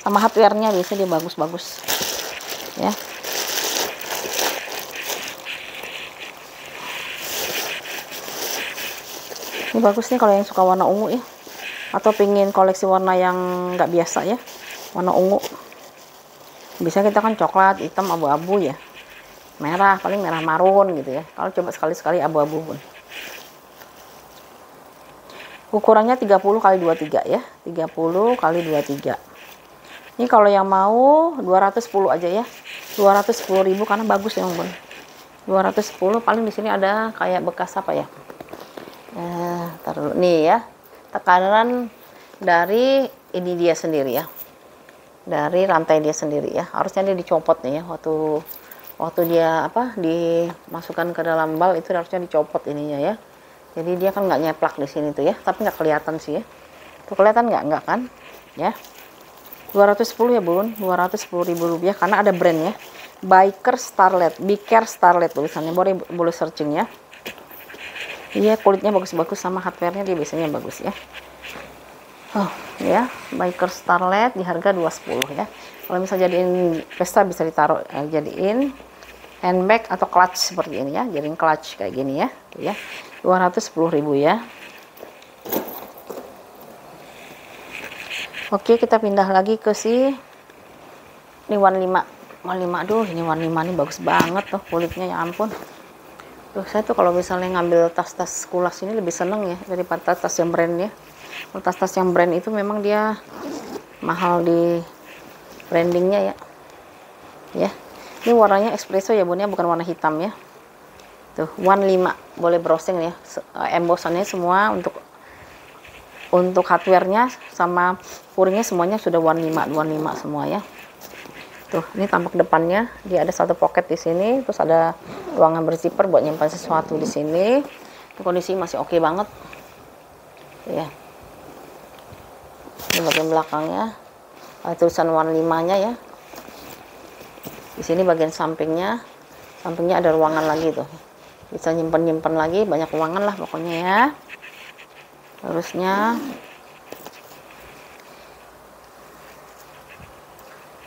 [SPEAKER 1] Sama hardware-nya biasanya dia bagus-bagus. Ya. Ini bagus nih kalau yang suka warna ungu ya. Atau pingin koleksi warna yang nggak biasa ya, warna ungu. Bisa kita kan coklat, hitam, abu-abu ya, merah, paling merah marun gitu ya. Kalau coba sekali-sekali abu-abu pun. Ukurannya 30 kali 23 ya, 30 kali 23. Ini kalau yang mau 210 aja ya, 210.000 karena bagus ya Bun. 210 paling di sini ada kayak bekas apa ya? Taruh nih ya. Tekanan dari ini dia sendiri ya, dari rantai dia sendiri ya, harusnya dia dicopot nih ya, waktu dia apa dimasukkan ke dalam bal itu harusnya dicopot ininya ya, jadi dia kan nggak nyeplak di sini tuh ya, tapi nggak kelihatan sih ya, tuh kelihatan nggak kan ya. 210 ya Bun, 210.000 rupiah karena ada brand ya, Biker Starlet, Biker Starlet tulisannya, boleh searching ya. Iya, kulitnya bagus-bagus sama hardware-nya dia biasanya bagus ya. Oh ya, Biker Starlet di harga 210 ya. Kalau misalnya jadiin pesta bisa ditaruh jadiin handbag atau clutch seperti ini ya, jadiin clutch kayak gini ya. Tuh ya. 210.000 ya. Oke, kita pindah lagi ke si ini 15. 15 aduh, ini 15 ini bagus banget tuh kulitnya ya ampun. Tuh, saya tuh kalau misalnya ngambil tas-tas kulas ini lebih seneng ya daripada tas yang brand ya. Kalau tas-tas yang brand itu memang dia mahal di brandingnya ya. Ya, ini warnanya espresso ya Bun ya, bukan warna hitam ya. Tuh 15, boleh browsing ya. Embossannya semua untuk hardware-nya sama puringnya semuanya sudah 15 semua ya. Tuh, ini tampak depannya, dia ada satu pocket di sini, terus ada ruangan berzipper buat nyimpan sesuatu di sini. Kondisi masih oke banget. Tuh ya. Ini bagian belakangnya, ada tulisan 15-nya ya. Di sini bagian sampingnya ada ruangan lagi tuh. Bisa nyimpan lagi, banyak ruangan lah pokoknya ya. Terusnya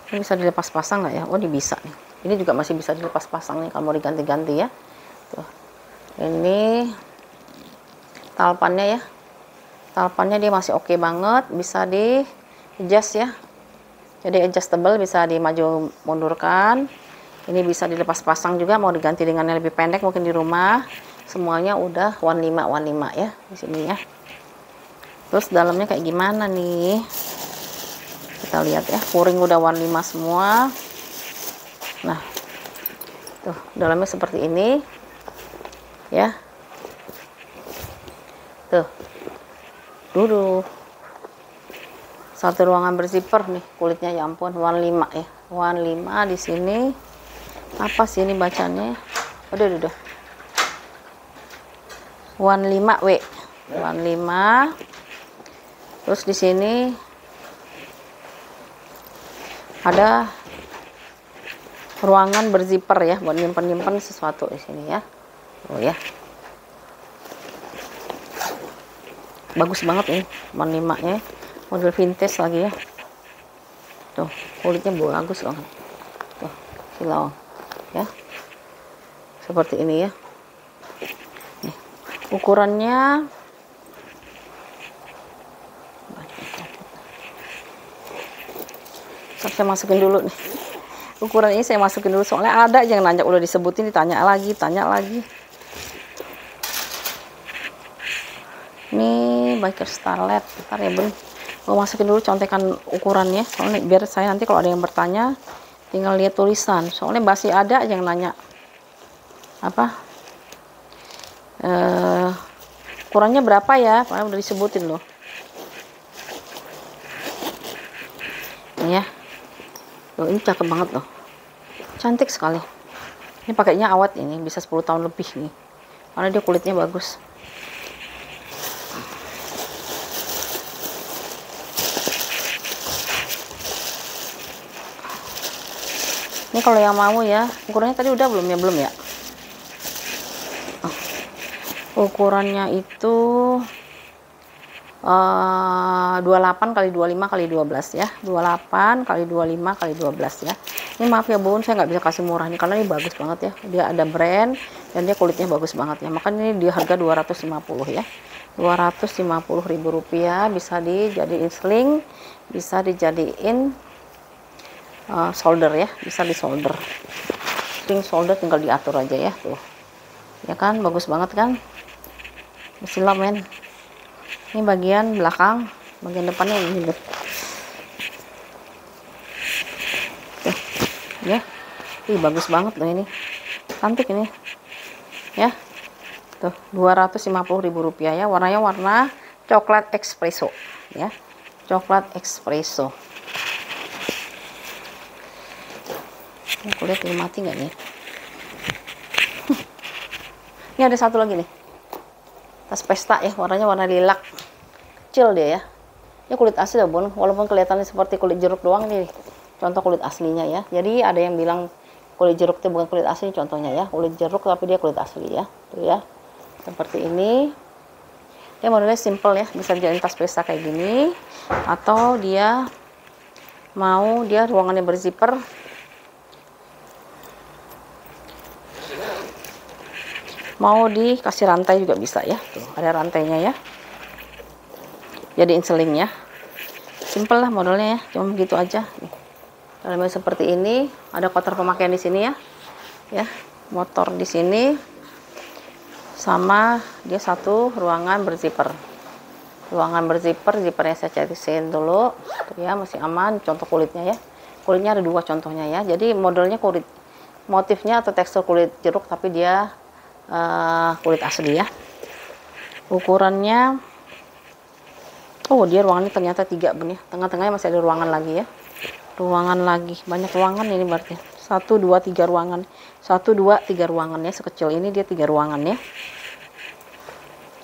[SPEAKER 1] ini bisa dilepas pasang nggak ya? Oh, ini bisa nih. Ini juga masih bisa dilepas pasang nih kalau mau diganti-ganti ya. Tuh. Ini talpannya ya. Talpannya dia masih oke banget, bisa di adjust ya. Jadi adjustable, bisa dimaju mundurkan. Ini bisa dilepas pasang juga, mau diganti dengan yang lebih pendek mungkin di rumah. Semuanya udah 15 ya di sini ya. Terus dalamnya kayak gimana nih? Kita lihat ya, puring udah 15 semua. Nah, tuh dalamnya seperti ini ya. Tuh dulu satu ruangan berzipper nih, kulitnya ya ampun 15 ya, 15 di sini. Apa sih ini bacanya? Udah 15W 15. Terus di sini ada ruangan berzipper ya, buat nyimpen sesuatu di sini ya. Oh ya, bagus banget nih 15-nya, model vintage lagi ya. Tuh kulitnya bagus banget. Tuh silau ya, seperti ini ya. Nih, ukurannya saya masukin dulu nih. Ukuran ini saya masukin dulu soalnya ada yang nanya, udah disebutin ditanya lagi. Ini Biker Starlet, bentar ya Bun. Mau masukin dulu contekan ukurannya soalnya biar saya nanti kalau ada yang bertanya tinggal lihat tulisan. Soalnya masih ada yang nanya apa ukurannya berapa ya, soalnya udah disebutin loh. Ini ya. Loh, ini cakep banget loh, cantik sekali. Ini pakainya awet, ini bisa 10 tahun lebih nih karena dia kulitnya bagus. Ini kalau yang mau ya, ukurannya tadi udah belum ya? Belum ya. Ukurannya itu 28 kali 25 kali 12 ya, 28 kali 25 kali 12 ya. Ini maaf ya Bun, saya nggak bisa kasih murah nih karena ini bagus banget ya, dia ada brand dan dia kulitnya bagus banget ya, makanya ini di harga 250 ya, 250.000 rupiah. Bisa dijadiin sling, bisa dijadiin solder ya, bisa di solder, sling solder tinggal diatur aja ya tuh ya kan, bagus banget kan. Bismillah men. Ini bagian belakang, bagian depannya ini tuh. Ya, bagus banget loh ini, cantik ini ya. Tuh 250.000 rupiah ya, warnanya warna coklat espresso ya, coklat espresso. Aku lihat ini mati nggak nih. Ini ada satu lagi nih, tas pesta ya, warnanya warna lilac kecil dia ya. Ini kulit asli ya Bun, walaupun kelihatannya seperti kulit jeruk doang nih, contoh kulit aslinya ya. Jadi ada yang bilang kulit jeruk itu bukan kulit asli, contohnya ya, kulit jeruk tapi dia kulit asli ya. Tuh ya, seperti ini. Dia modelnya simple ya, bisa dijadiin tas pesta kayak gini, atau dia mau dia ruangannya berzipper, mau dikasih rantai juga bisa ya. Tuh ada rantainya ya, jadiin seling ya. Simple lah modelnya ya, cuma begitu aja nih. Dalamnya seperti ini, ada kotak pemakaian di sini ya. Ya, motor di sini, sama dia satu ruangan berzipper. Ruangan berzipper, zippernya saya cariin dulu. Tuh ya, masih aman. Contoh kulitnya ya. Kulitnya ada dua contohnya ya. Jadi modelnya kulit, motifnya atau tekstur kulit jeruk, tapi dia kulit asli ya. Ukurannya, oh dia ruangannya ternyata 3 Bun ya. Tengah-tengahnya masih ada ruangan lagi ya. Ruangan lagi, banyak ruangan ini berarti 1, 2, 3 ruangan, 1, 2, 3 ruangan ya. Sekecil ini dia 3 ruangan ya.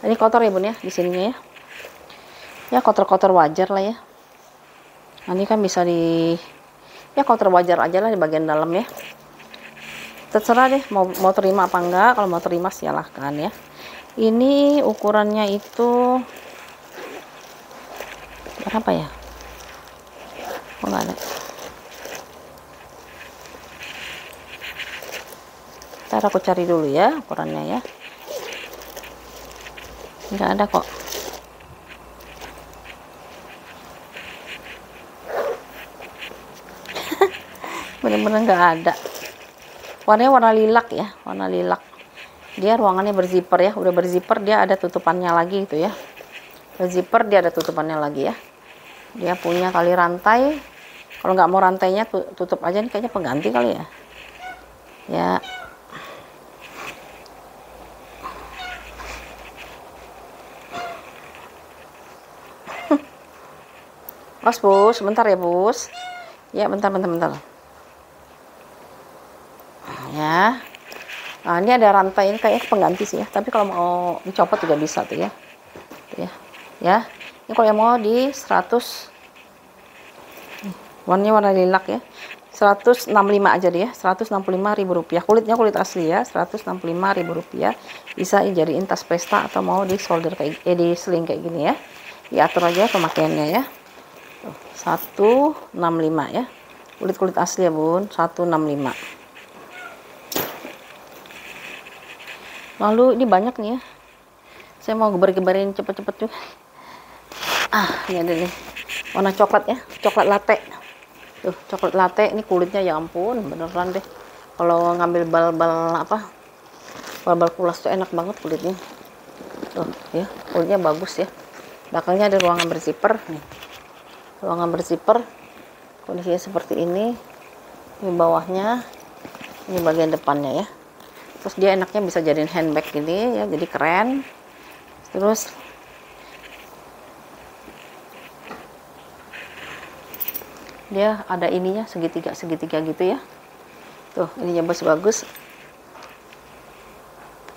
[SPEAKER 1] Ini kotor ya Bun ya, di sininya ya. Ya kotor-kotor wajar lah ya. Nanti kan bisa ya kotor wajar aja lah di bagian dalam ya. Terserah deh mau terima apa enggak. Kalau mau terima silahkan ya. Ini ukurannya itu berapa ya? Oh nggak ada. Ntar aku cari dulu ya ukurannya ya. Nggak ada kok. Bener-bener nggak ada. Warnanya warna lilac ya, warna lilac. Dia ruangannya berzipper ya, udah berzipper, dia ada tutupannya lagi gitu ya. Berzipper dia ada tutupannya lagi ya. Dia punya tali rantai. Kalau nggak mau rantainya tutup aja, nih kayaknya pengganti kali ya. Ya. Mas Bus, sebentar ya Bus. Ya bentar. Ya. Nah, ini ada rantai, ini kayaknya pengganti sih ya. Tapi kalau mau dicopot juga bisa tuh ya. Tuh ya. Ya. Ini kalau yang mau di 100, warnanya warna lilac ya. 165 aja deh ya. 165.000 rupiah. Kulitnya kulit asli ya. 165.000 rupiah. Bisa dijadiin tas pesta atau mau di solder kayak di sling kayak gini ya. Diatur aja pemakaiannya ya. 165 ya. Kulit asli ya Bun. 165. Lalu ini banyak nih ya. Saya mau gebar-gebarin cepet-cepet juga. Ini ada nih. Warna coklat ya. Coklat latte. Tuh, coklat latte ini kulitnya ya ampun, beneran deh. Kalau ngambil bal-bal apa? Bal-bal kulas tuh enak banget kulitnya. Tuh, ya, kulitnya bagus ya. Belakangnya ada ruangan berzipper nih. Ruangan berzipper. Kondisinya seperti ini. Ini bawahnya. Ini bagian depannya ya. Terus dia enaknya bisa jadiin handbag gini ya, jadi keren. Terus dia ada ininya segitiga gitu ya. Tuh ininya bagus.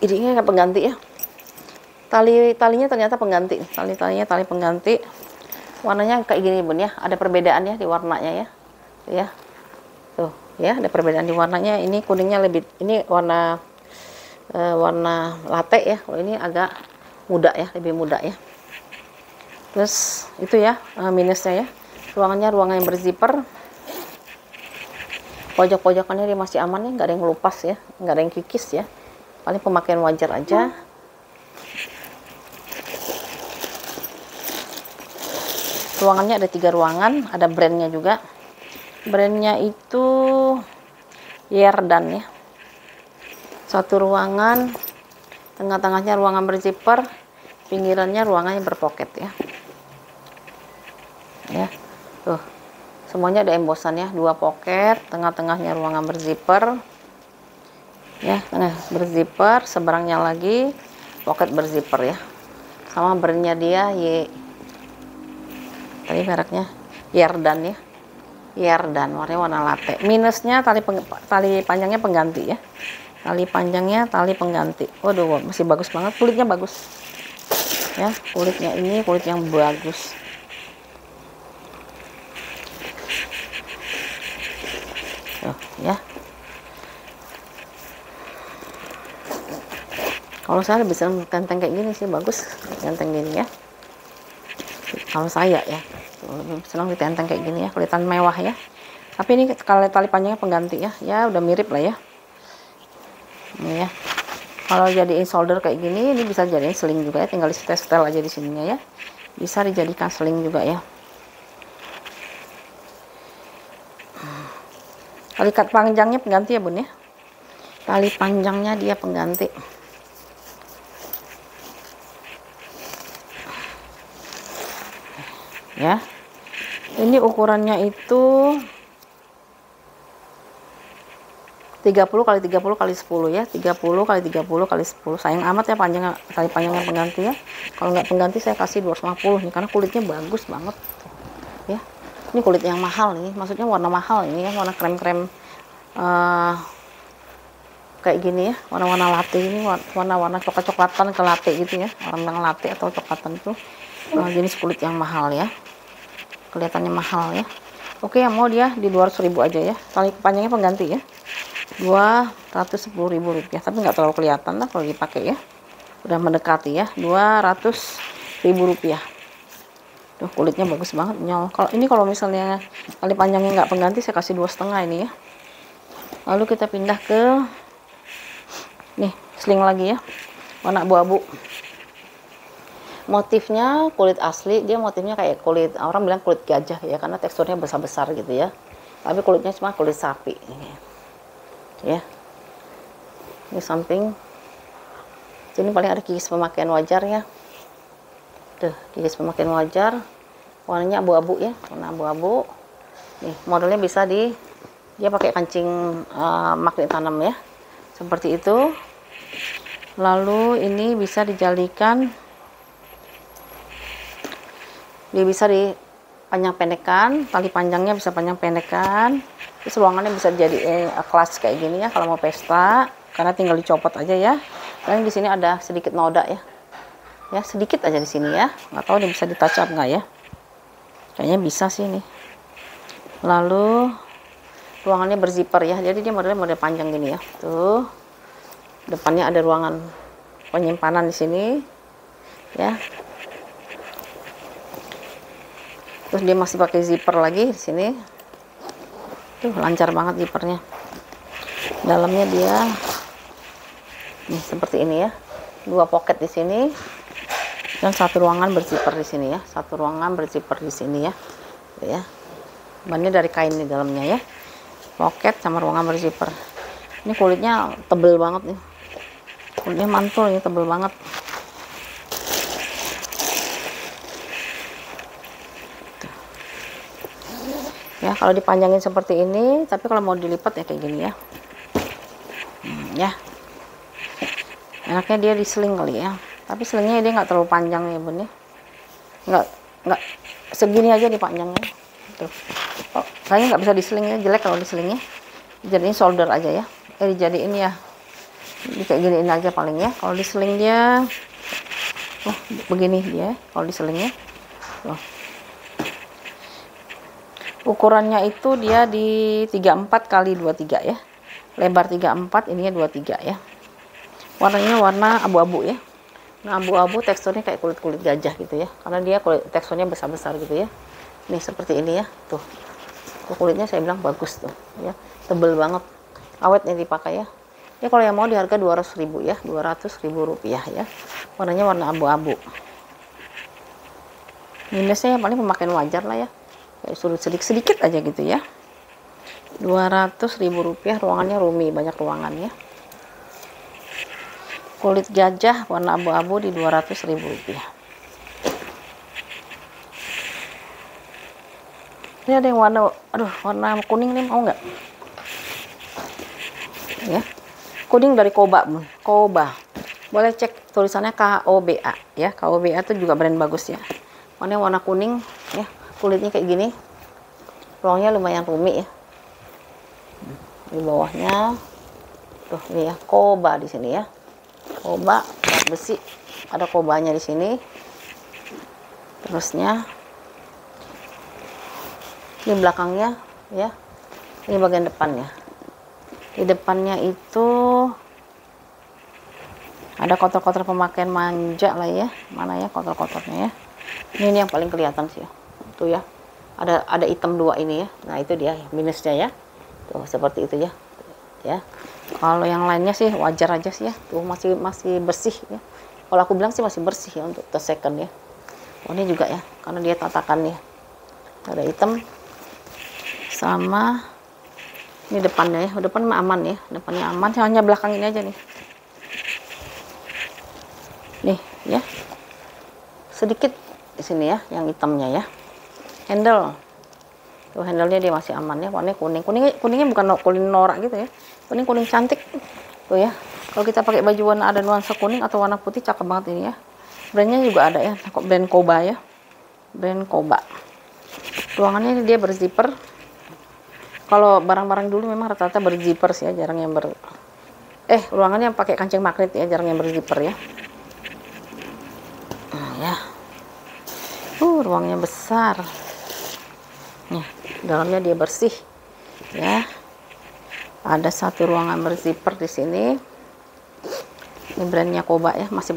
[SPEAKER 1] Ini nggak pengganti ya. Talinya ternyata pengganti. Talinya tali pengganti. Warnanya kayak gini Bun ya. Ada perbedaannya di warnanya ya. Tuh ya. Tuh Ya, ada perbedaan di warnanya. Ini kuningnya lebih, ini warna warna latte ya. Kalau ini agak muda ya, lebih muda ya. Terus itu ya minusnya ya. Ruangannya ruangan yang berzipper. Pojok-pojokannya dia masih aman nih, nggak ada yang ngelupas ya, nggak ada yang kikis ya. Paling pemakaian wajar aja. Ruangannya ada 3 ruangan, ada brandnya juga. Brandnya itu Yerdan ya. Satu ruangan, tengah-tengahnya ruangan berzipper, pinggirannya ruangan yang berpoket ya. Ya, tuh semuanya ada embosan ya, 2 poket, tengah-tengahnya ruangan berzipper. Ya, tengah berzipper, seberangnya lagi poket berzipper ya. Sama brandnya dia tadi mereknya Yerdan ya. Yerdan, warnanya warna latte. Minusnya tali panjangnya pengganti ya. Tali panjangnya tali pengganti. Waduh, masih bagus banget, kulitnya bagus. Ya, kulitnya ini kulit yang bagus. Tuh, ya. Kalau saya lebih senang ganteng kayak gini sih, bagus ganteng gini ya. Kalau saya ya, lebih senang ditenteng kayak gini ya, kelihatan mewah ya. Tapi ini kalau tali panjangnya pengganti ya, ya udah mirip lah ya. Ini ya. Kalau jadiin solder kayak gini, ini bisa jadiin sling juga ya, tinggal setel aja di sininya ya. Bisa dijadikan sling juga ya. Tali panjangnya pengganti ya bun ya. Tali panjangnya dia pengganti. Ya, ini ukurannya itu 30 kali 30 kali 10 ya, 30 kali 30 kali 10. Sayang amat ya panjang, tali panjangnya pengganti ya. Kalau nggak pengganti saya kasih 250 nih, karena kulitnya bagus banget ya. Ini kulit yang mahal nih, maksudnya warna mahal ini ya, warna krem-krem kayak gini ya, warna-warna latte ini, warna-warna coklat-coklatan ke latte gitu ya, orang latte atau coklatan itu jenis kulit yang mahal ya. Kelihatannya mahal ya. Oke, yang mau dia di 200.000 aja ya. Tali panjangnya pengganti ya, 210.000 rupiah, tapi nggak terlalu kelihatan lah kalau dipakai ya. Udah mendekati ya, 200.000 rupiah. Tuh, kulitnya bagus banget nyol. Kalau ini, kalau misalnya tali panjangnya nggak pengganti, saya kasih 2,5 ini ya. Lalu kita pindah ke nih sling lagi ya, warna abu-abu. Motifnya kulit asli, dia motifnya kayak kulit, orang bilang kulit gajah ya, karena teksturnya besar-besar gitu ya. Tapi kulitnya cuma kulit sapi ya. Ini samping sini paling ada kikis pemakaian wajar ya. Tuh, kikis pemakaian wajar, warnanya abu-abu ya, warna abu-abu. Nih modelnya bisa dia pakai kancing magnet tanam ya, seperti itu. Lalu ini bisa dijalikan, dia bisa dipanjang pendekan, tali panjangnya bisa panjang pendekan. Terus ruangannya bisa jadi kelas kayak gini ya kalau mau pesta, karena tinggal dicopot aja ya. Dan di sini ada sedikit noda ya, ya sedikit aja di sini ya. Nggak tahu ini bisa di touch up nggak ya? Kayaknya bisa sih nih. Lalu ruangannya berzipper ya, jadi dia modelnya model panjang gini ya. Tuh, depannya ada ruangan penyimpanan di sini ya. Terus dia masih pakai zipper lagi di sini. Tuh, lancar banget zippernya. Dalamnya dia nih seperti ini ya. 2 pocket di sini dan 1 ruangan berzipper di sini ya. 1 ruangan berzipper di sini ya. Tuh ya. Bannya dari kain di dalamnya ya. Pocket sama ruangan berzipper. Ini kulitnya tebel banget nih. Kulitnya mantul, ini tebel banget. Ya, kalau dipanjangin seperti ini, tapi kalau mau dilipat ya kayak gini ya. Ya. Enaknya dia di sling kali ya. Tapi selingnya dia nggak terlalu panjang ya, Bun ya. Nggak segini aja nih panjangnya. Tuh. Oh, kayaknya nggak bisa di sling ya, jelek kalau di slingnya. Jadiin solder aja ya. Dijadiin ya. Kayak giniin aja paling ya. Kalau di sling dia begini dia kalau di slingnya. Tuh. Ukurannya itu dia di 34 kali 23 ya. Lebar 34, ininya 23 ya. Warnanya warna abu-abu ya. Nah, abu-abu teksturnya kayak kulit-kulit gajah gitu ya. Karena dia teksturnya besar-besar gitu ya. Nih seperti ini ya. Tuh. Tuh kulitnya saya bilang bagus tuh ya. Tebel banget. Awet nih dipakai ya. Ya kalau yang mau di harga 200.000 ya. 200.000 rupiah ya. Warnanya warna abu-abu. Minusnya yang paling pemakaian wajar lah ya. Kayak suruh sedikit aja gitu ya. 200.000 rupiah, ruangannya roomy, banyak ruangan ya. Kulit gajah warna abu-abu di 200.000 rupiah. Ini ada yang warna, aduh, warna kuning nih, mau nggak? Ya, kuning dari Koba, Bun. Koba. Boleh cek tulisannya KOBA ya. KOBA itu juga brand bagus ya. Warna kuning ya, kulitnya kayak gini. Ruangnya lumayan roomy ya. Di bawahnya tuh ini ya, Koba di sini ya. Koba berat besi, ada kobanya di sini. Terusnya ini belakangnya ya. Ini bagian depannya. Di depannya itu ada kotor-kotor pemakaian manja lah ya. Mana ya kotor-kotornya ya. Ini yang paling kelihatan sih ya. Tuh ya. Ada hitam dua ini ya. Nah, itu dia minusnya ya. Tuh seperti itu ya. Ya. Kalau yang lainnya sih wajar aja sih ya. Tuh masih bersih ya. Kalau aku bilang sih masih bersih ya untuk the second ya. Oh, ini juga ya, karena dia tatakannya. Ada hitam sama ini depannya ya. Depan aman ya. Depannya aman, hanya belakang ini aja nih. Nih ya. Sedikit di sini ya yang hitamnya ya. Handle. Tuh handle-nya dia masih aman ya. Warnanya kuning. Kuningnya bukan kuning norak gitu ya. Kuning cantik tuh ya. Kalau kita pakai baju warna ada nuansa kuning atau warna putih, cakep banget ini ya. Brandnya juga ada ya, brand Koba ya. Brand Koba. Ruangannya dia berzipper. Kalau barang-barang dulu memang rata-rata berzipper sih ya, jarang yang ruangannya pakai kancing magnet ya, jarang yang berzipper ya. Nah, ya. Ruangnya besar. Nih, dalamnya dia bersih ya. Ada satu ruangan berzipper di sini. Ini brandnya Koba ya, masih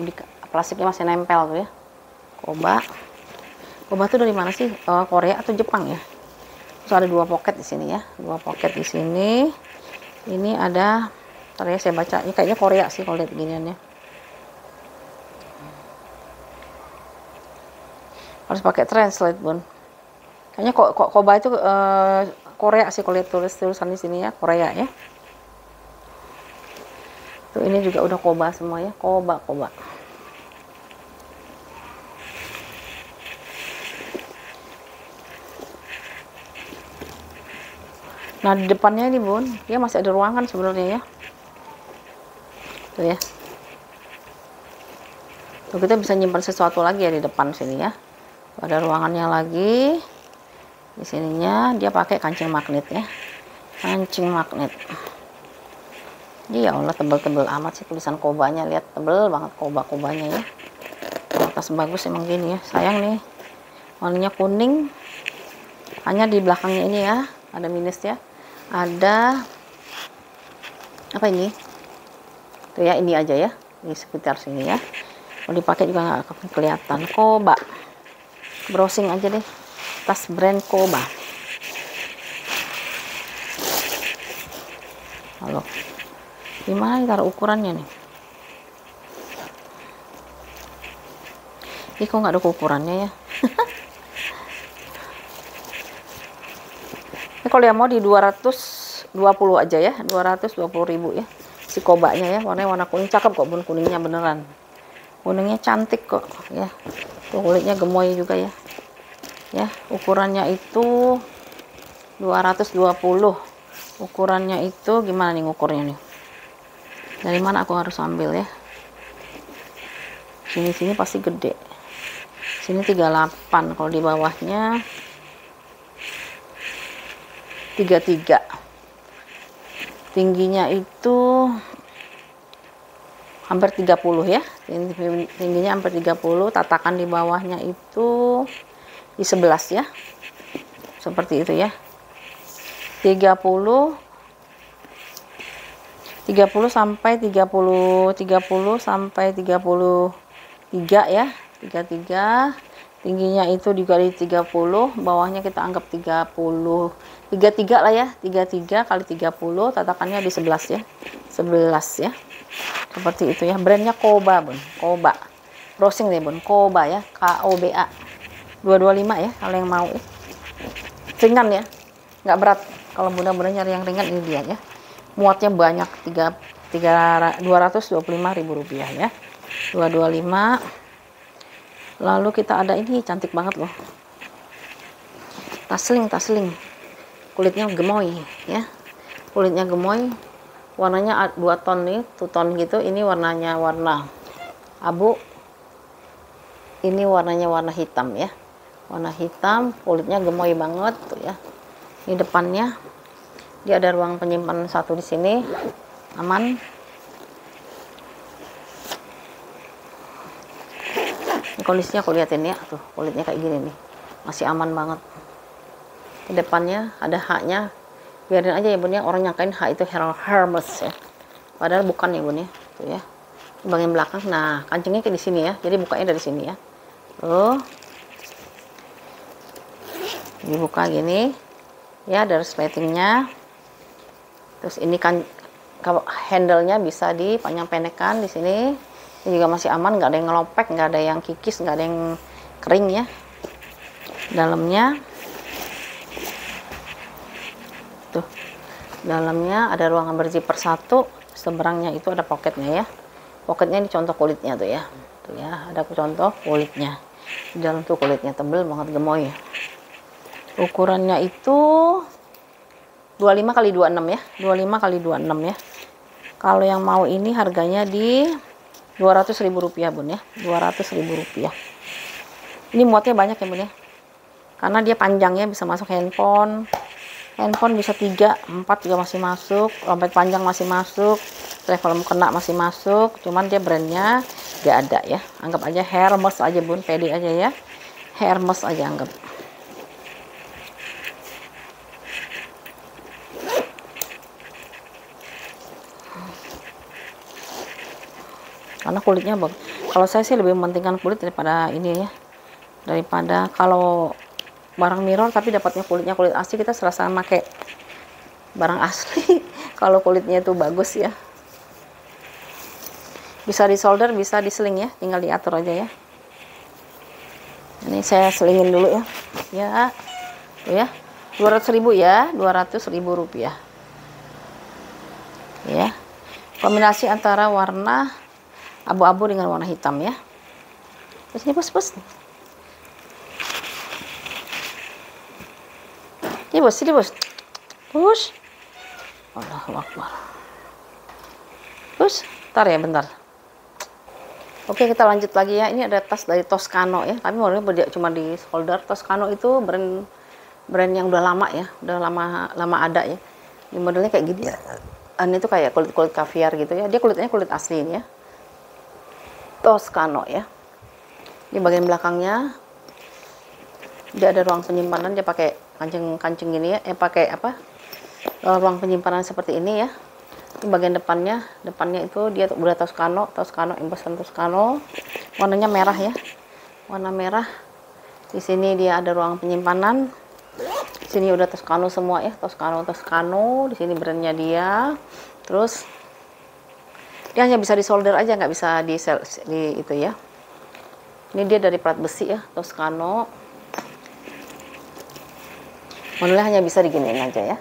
[SPEAKER 1] plastiknya masih nempel tuh ya. Koba. Koba tuh dari mana sih? Korea atau Jepang ya? Terus ada 2 pocket di sini ya, 2 pocket di sini. Ini ada, ntar ya saya baca. Ini kayaknya Korea sih kalau lihat giniannya. Harus pakai translate, Bun. Kayaknya kok Koba itu Korea sih kalau lihat tulisan di sini ya, Korea ya. Tuh ini juga udah Koba semua ya, Koba. Nah, di depannya ini, Bun, dia masih ada ruangan sebenarnya ya. Tuh ya. Tuh kita bisa nyimpan sesuatu lagi ya di depan sini ya. Tuh, ada ruangannya lagi. Di sininya dia pakai kancing magnet ya. Kancing magnet. Ya Allah, tebel-tebel amat sih tulisan Kobanya. Lihat, tebel banget Kobanya ya. Atas bagus emang gini ya. Sayang nih. Warnanya kuning. Hanya di belakangnya ini ya. Ada minus ya. Ada apa ini? Tuh ya, ini aja ya. Di sekitar sini ya. Kalau dipakai juga nggak akan kelihatan. Koba. Browsing aja deh. Tas brand Koba. Halo. Gimana taruh ukurannya nih? Ini kok nggak ada ukurannya ya? Ini kalau yang mau di 220 aja ya, 220.000 ya. Si Kobanya ya, warna kuning, cakep kok, Bun, kuningnya beneran. Kuningnya cantik kok ya. Tuh kulitnya gemoy juga ya. Ya, ukurannya itu 220. Ukurannya itu gimana nih ngukurnya nih? Dari mana aku harus ambil ya? Sini pasti gede. Sini 38, kalau di bawahnya 33. Tingginya itu hampir 30 ya. Tingginya hampir 30, tatakan di bawahnya itu di 11 ya. seperti itu ya. 30 sampai 33 ya. 33, tingginya itu juga di 30, bawahnya kita anggap 33 lah ya. 33 kali 30, tatakannya di 11 ya. 11 ya. Seperti itu ya. Brandnya Koba, Bun. Koba. Browsing deh, Bun. Koba ya. KOBA. 225 ya kalau yang mau ya. Ringan ya. Nggak berat. Kalau bunda-bunda nyari yang ringan, ini dia ya. Muatnya banyak, 225.000 rupiah ya. 225. Lalu kita ada ini, cantik banget loh. Tasling. Kulitnya gemoy ya. Kulitnya gemoy. Warnanya 2 ton nih, 2 ton gitu. Ini warnanya warna abu. Ini warnanya warna hitam ya. Warna hitam, kulitnya gemoy banget tuh ya. Ini depannya. Dia ada ruang penyimpanan satu di sini. Aman. Ini kondisinya aku liatin ya, tuh kulitnya kayak gini nih. Masih aman banget. Di depannya ada haknya. Biarin aja ya Bun ya, orang nyangkain hak itu Hermes ya. Padahal bukan ya Bun ya. Tuh ya. Bagian belakang. Nah, kancingnya kayak di sini ya. Jadi bukanya dari sini ya. Tuh. Dibuka gini. Ya, ada resletingnya. Terus ini kan handle-nya bisa dipanjang pendekkan di sini. Ini juga masih aman, nggak ada yang ngelopek, nggak ada yang kikis, nggak ada yang kering ya. Dalamnya tuh, dalamnya ada ruangan berzipper satu, seberangnya itu ada poketnya ya. Poketnya ini contoh kulitnya tuh ya. Tuh ya, ada contoh kulitnya. Di dalam tuh kulitnya tebel banget, gemoy ya. Ukurannya itu 25 kali 26 ya. 25 kali 26 ya. Kalau yang mau ini harganya di 200.000 rupiah Bun ya. 200.000 rupiah. Ini muatnya banyak ya Bun ya. Karena dia panjangnya bisa masuk handphone. Handphone bisa 3, 4 juga masih masuk. Dompet panjang masih masuk. Travel kena masih masuk. Cuman dia brandnya gak ada ya. Anggap aja Hermes aja Bun. Pede aja ya. Hermes aja anggap. Karena kulitnya bagus. Kalau saya sih lebih mementingkan kulit daripada ini ya. Daripada kalau barang mirror tapi dapatnya kulitnya kulit asli, kita serasa pakai barang asli. Kalau kulitnya itu bagus ya. Bisa di solder, bisa di seling ya. Tinggal diatur aja ya. Ini saya selingin dulu ya. Ya. Tuh ya. 200.000 ya. 200.000 rupiah. Ya. Kombinasi antara warna abu-abu dengan warna hitam ya. Terus ini bos. Sini bos. Push. Allahu Akbar. Push. Bentar ya, bentar. Oke, kita lanjut lagi ya. Ini ada tas dari Toscano ya. Tapi modelnya cuma di shoulder. Toscano itu brand yang udah lama ya. Udah lama ada ya. Ini modelnya kayak gini ya. Ini tuh kayak kulit kaviar gitu ya. Dia kulitnya kulit asli ini ya. Toscano ya. Di bagian belakangnya dia ada ruang penyimpanan, dia pakai kancing gini ya. Pakai apa? Ruang penyimpanan seperti ini ya. Di bagian depannya itu dia udah Toscano, embosan Toscano. Warnanya merah ya. Warna merah. Di sini dia ada ruang penyimpanan. Di sini udah Toscano semua ya, Toscano. Di sini brandnya dia. Terus dia hanya bisa di solder aja, nggak bisa di itu ya. Ini dia dari plat besi ya, Toscano. Modelnya hanya bisa diginiin aja ya.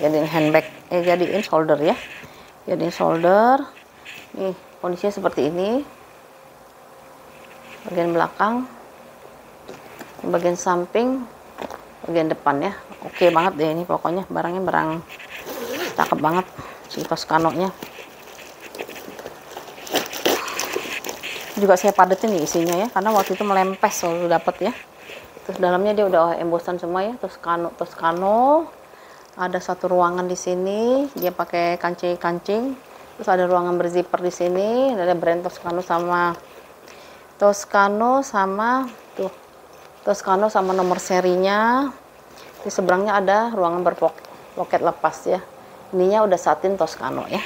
[SPEAKER 1] Jadiin handbag, jadiin shoulder ya. Jadiin shoulder. Nih, kondisinya seperti ini. Bagian belakang, bagian samping, bagian depan ya. Oke banget deh ini pokoknya, barang cakep banget si Toscano-nya. Juga saya padetin nih isinya ya, karena waktu itu melempes selalu dapat ya. Terus dalamnya dia udah embosan semua ya, Toscano. Ada satu ruangan di sini, dia pakai kancing. Terus ada ruangan berzipper di sini, ada brand Toscano sama Toscano sama nomor serinya. Di seberangnya ada ruangan berpoket lepas ya. Ininya udah satin Toscano ya.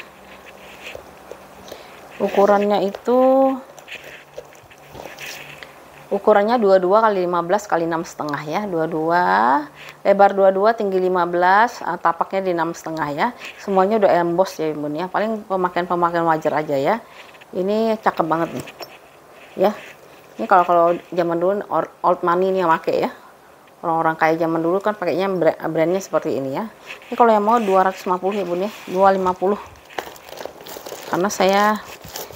[SPEAKER 1] Ukurannya itu ukurannya 22 kali 15 kali 6,5 ya. 22 lebar 22, tinggi 15, tapaknya di 6,5 ya. Semuanya udah emboss ya Bun ya. Paling pemakaian wajar aja ya. Ini cakep banget nih ya. Ini kalau zaman dulu old money nih yang pakai ya. Orang-orang kaya zaman dulu kan pakainya brandnya seperti ini ya. Ini kalau yang mau 250 ya Bun ya. 250. Karena saya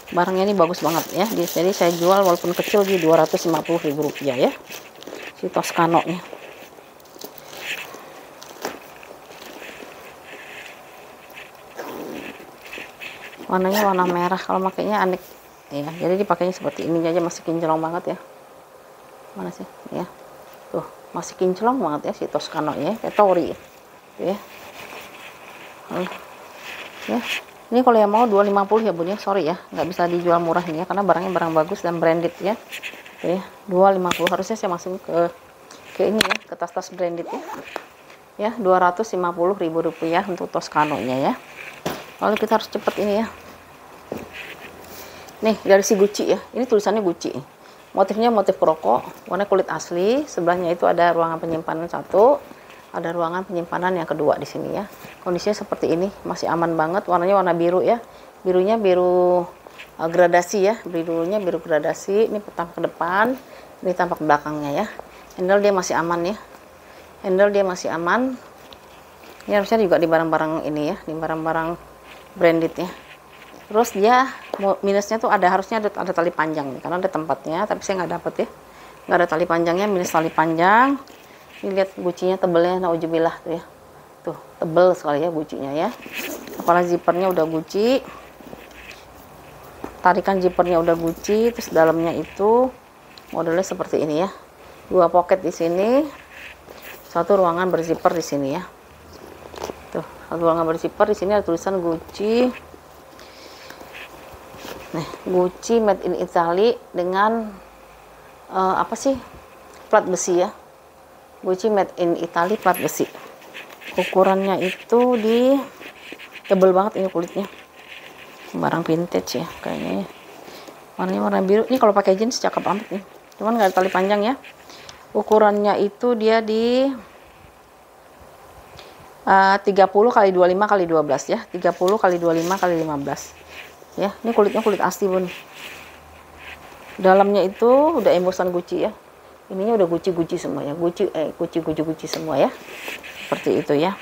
[SPEAKER 1] barangnya ini bagus banget ya. Jadi saya jual walaupun kecil di Rp250.000 ya. Si Toscano nya. Warnanya warna merah, kalau makainya aneh ya. Jadi dipakainya seperti ini aja, masih kinclong banget ya. Mana sih ya, tuh masih kinclong banget ya si Toscano ya, kayak tori ya. Ya ini kalau yang mau 250 ya Bun ya. Sorry ya, nggak bisa dijual murah ini ya, karena barangnya barang bagus dan branded ya. Oke ya, 250. Harusnya saya masukin ke ini ya, ke tas-tas branded ya. Ya, Rp250.000 untuk Toscano nya ya. Lalu kita harus cepet ini ya. Nih dari si Gucci ya. Ini tulisannya Gucci. Motifnya motif kroko, warna kulit asli. Sebelahnya itu ada ruangan penyimpanan satu, ada ruangan penyimpanan yang kedua di sini ya. Kondisinya seperti ini, masih aman banget. Warnanya warna biru ya. Birunya biru gradasi ya. Birunya biru gradasi. Ini tampak ke depan, ini tampak belakangnya ya. Handle dia masih aman ya. Handle dia masih aman. Ini harusnya juga di barang-barang ini ya, di barang-barang branded ya. Terus dia minusnya tuh harusnya ada tali panjang nih, karena ada tempatnya, tapi saya nggak dapet ya, nggak ada tali panjangnya, minus tali panjang. Ini lihat Gucci-nya tebelnya, naujubillah tuh ya, tuh tebel sekali ya Gucci-nya ya. Kepala zippernya udah Gucci, tarikan zippernya udah Gucci. Terus dalamnya itu modelnya seperti ini ya, 2 pocket di sini, 1 ruangan berzipper di sini ya. Tuh, 1 ruangan berzipper di sini ada tulisan Gucci. Nih, Gucci made in Italy dengan apa sih? Plat besi ya. Gucci made in Italy plat besi. Ukurannya itu tebel banget ini kulitnya. Barang vintage ya kayaknya ya. Warnanya warna biru. Ini kalau pakai jeans cakep banget nih. Cuman nggak ada tali panjang ya. Ukurannya itu dia di 30 kali 25 kali 12 ya. 30 kali 25 kali 15. Ya, ini kulitnya kulit asli Bun. Dalamnya itu udah embosan Gucci ya. Ininya udah Gucci semua ya. Gucci semua ya. Seperti itu ya.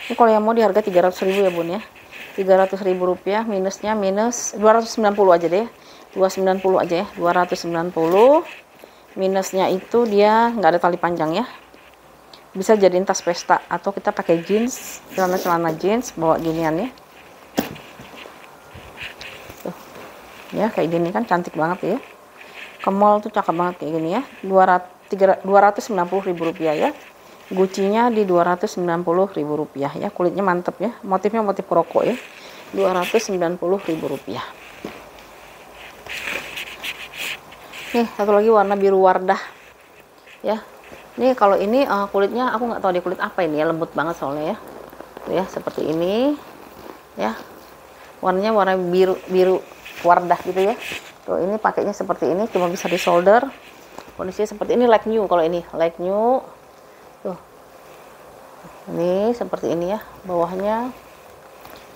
[SPEAKER 1] Ini kalau yang mau di harga 300.000 ya Bun ya. Rp300.000, minusnya minus 290 aja deh. 290 aja ya. 290. Minusnya itu dia nggak ada tali panjang ya. Bisa jadiin tas pesta atau kita pakai jeans, celana jeans bawa ginian ya. Ya kayak gini kan cantik banget ya. Ke mall tuh cakep banget kayak gini ya. Rp290.000 ya. Gucci-nya di Rp290.000 ya. Kulitnya mantep ya. Motifnya motif kroko ya. Rp290.000. Nih satu lagi warna biru wardah ya. Ini kalau ini kulitnya aku nggak tahu di kulit apa ini ya, lembut banget soalnya ya. Tuh ya seperti ini ya. Warnanya warna biru wardah gitu ya. Tuh ini pakainya seperti ini, cuma bisa di solder. Kondisinya seperti ini, like new. Kalau ini like new tuh, ini seperti ini ya. Bawahnya